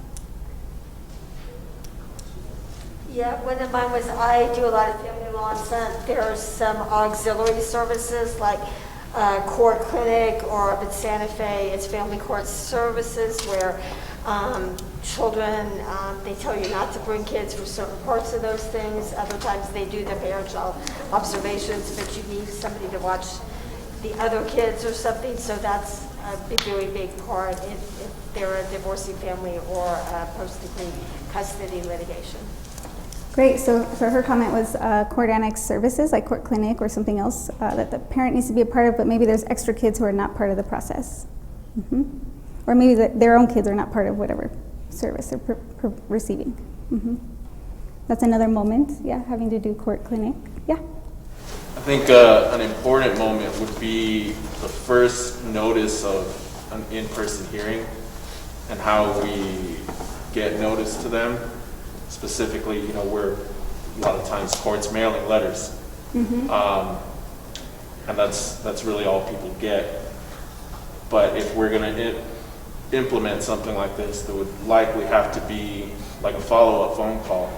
Yeah, one of mine was I do a lot of family law, and there are some auxiliary services like court clinic, or up at Santa Fe, it's family court services where children, they tell you not to bring kids for certain parts of those things. Other times they do the parent-child observations, but you need somebody to watch the other kids or something, so that's a very big part if they're a divorcing family or a post-decree custody litigation. Great, so her comment was court annex services, like court clinic or something else that the parent needs to be a part of, but maybe there's extra kids who are not part of the process. Or maybe their own kids are not part of whatever service they're receiving. That's another moment, yeah, having to do court clinic, yeah. I think an important moment would be the first notice of an in-person hearing and how we get notice to them. Specifically, you know, we're a lot of times courts mailing letters, and that's really all people get. But if we're going to implement something like this, there would likely have to be like a follow-up phone call,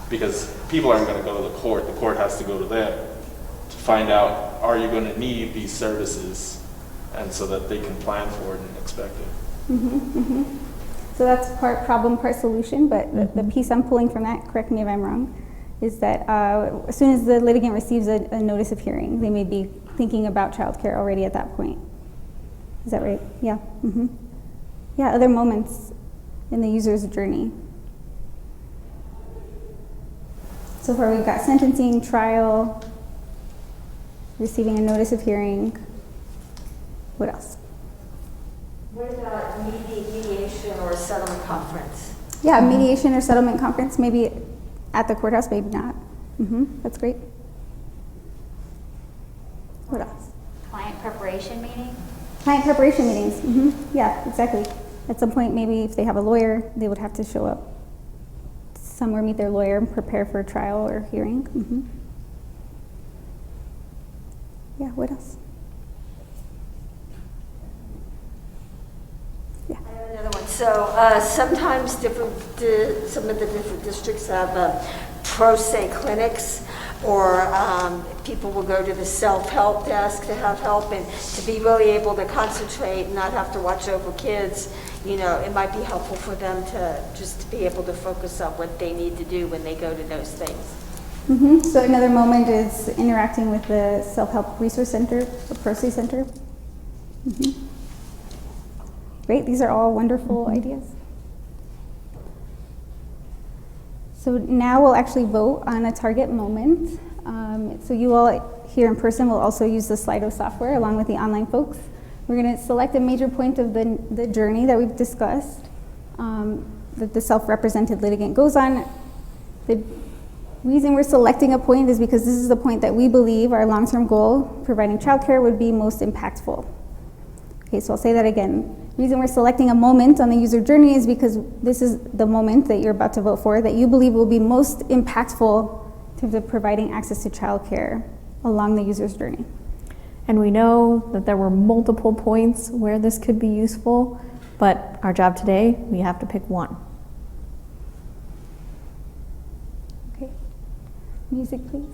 because people aren't going to go to the court. The court has to go to them to find out, are you going to need these services, and so that they can plan for it and expect it. So that's part problem, part solution, but the piece I'm pulling from that, correct me if I'm wrong, is that as soon as the litigant receives a notice of hearing, they may be thinking about childcare already at that point. Is that right? Yeah. Yeah, other moments in the user's journey. So far we've got sentencing, trial, receiving a notice of hearing. What else? What about mediation or settlement conference? Yeah, mediation or settlement conference, maybe at the courthouse, maybe not. That's great. What else? Client preparation meeting. Client preparation meetings. Yeah, exactly. At some point, maybe if they have a lawyer, they would have to show up somewhere, meet their lawyer, and prepare for a trial or hearing. Yeah, what else? I have another one. So sometimes some of the different districts have pro se clinics, or people will go to the self-help desk to have help, and to be really able to concentrate and not have to watch over kids. You know, it might be helpful for them to just be able to focus on what they need to do when they go to those things. So another moment is interacting with the self-help resource center, the pro se center. Great, these are all wonderful ideas. So now we'll actually vote on a target moment. So you all here in person will also use the Slido software along with the online folks. We're going to select a major point of the journey that we've discussed, that the self-represented litigant goes on. The Reason we're selecting a point is because this is the point that we believe our long-term goal, providing childcare, would be most impactful. Okay, so I'll say that again. Reason we're selecting a moment on the user journey is because this is the moment that you're about to vote for that you believe will be most impactful in terms of providing access to childcare along the user's journey. And we know that there were multiple points where this could be useful, but our job today, we have to pick one. Okay, music please.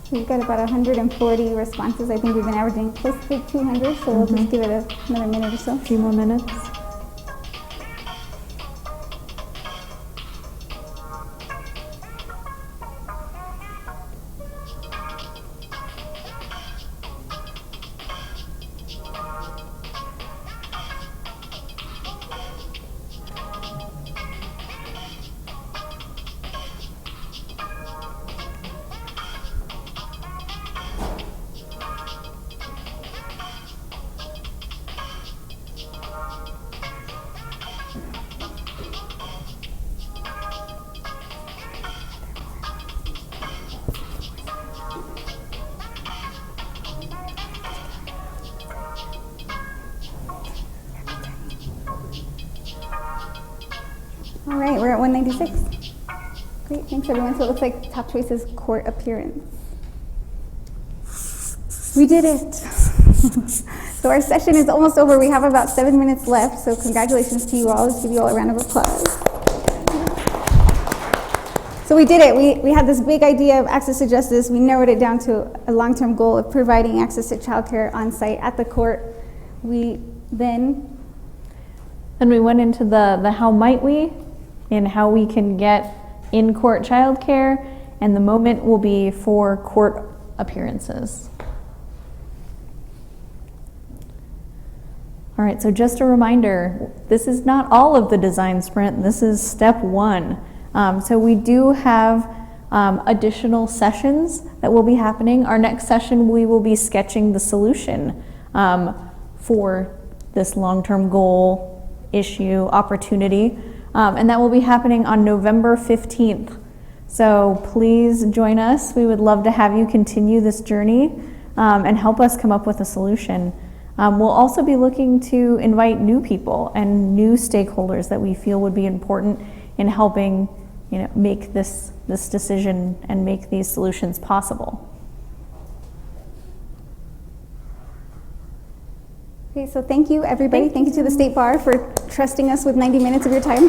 We've got about 140 responses. I think we've been averaging close to 200, so we'll just give it another minute or so. A few more minutes. All right, we're at 196. Great, thanks everyone. So it looks like top choice is court appearance. We did it. So our session is almost over. We have about 7 minutes left, so congratulations to you all. Let's give you all a round of applause. So we did it. We had this big idea of access to justice. We narrowed it down to a long-term goal of providing access to childcare on site at the court. We then we went into the how might we and how we can get in-court childcare, and the moment will be for court appearances. All right, so just a reminder, this is not all of the design sprint, this is step one. So we do have additional sessions that will be happening. Our next session, we will be sketching the solution for this long-term goal, issue, opportunity, and that will be happening on November 15th. So please join us. We would love to have you continue this journey and help us come up with a solution. We'll also be looking to invite new people and new stakeholders that we feel would be important in helping, make this decision and make these solutions possible. Okay, so thank you, everybody. Thank you to the State Bar for trusting us with 90 minutes of your time.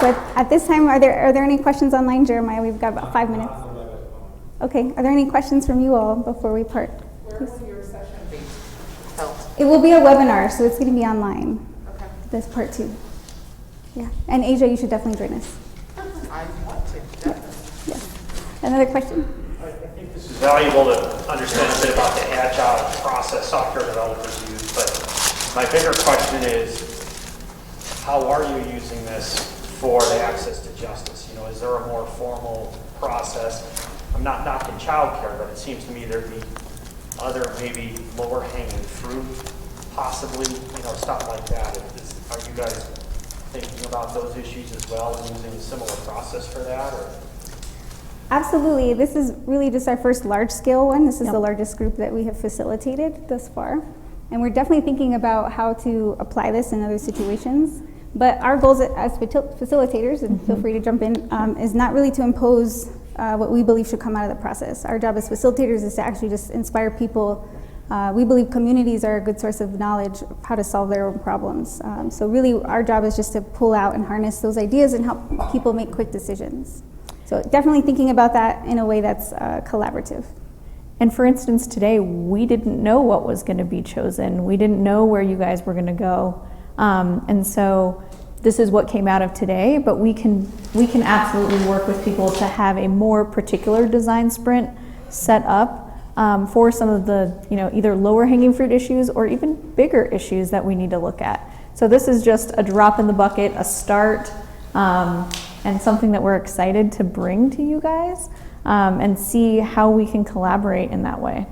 So at this time, are there any questions online, Jeremiah? We've got about 5 minutes. Okay, are there any questions from you all before we part? Where will your session be held? It will be a webinar, so it's going to be online. Okay. That's part 2. Yeah, and Asia, you should definitely join us. I want to, definitely. Yeah. Another question? I think this is valuable to understand a bit about the agile process software developers use, but My bigger question is, how are you using this for the access to justice? You know, is there a more formal process? I'm not knocking childcare, but it seems to me there'd be other maybe lower hanging fruit, possibly, you know, stuff like that. Are you guys thinking about those issues as well and using a similar process for that? Or? Absolutely. This is really just our first large-scale one. This is the largest group that we have facilitated thus far. And we're definitely thinking about how to apply this in other situations. But our goals as facilitators, and feel free to jump in, is not really to impose what we believe should come out of the process. Our job as facilitators is to actually just inspire people. We believe communities are a good source of knowledge of how to solve their own problems. So really our job is just to pull out and harness those ideas and help people make quick decisions. So definitely thinking about that in a way that's collaborative. And for instance, today we didn't know what was going to be chosen. We didn't know where you guys were going to go. And so this is what came out of today, but we can absolutely work with people to have a more particular design sprint set up for some of the, you know, either lower hanging fruit issues or even bigger issues that we need to look at. So this is just a drop in the bucket, a start, and something that we're excited to bring to you guys and see how we can collaborate in that way.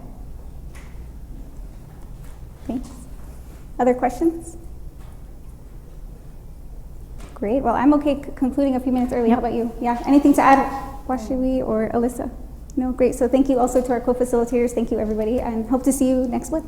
Thanks. Other questions? Great. Well, I'm okay concluding a few minutes early. How about you? Yeah. Anything to add, Washiwi or Alyssa? No? Great. So thank you also to our co-facilitators. Thank you, everybody, and hope to see you next month.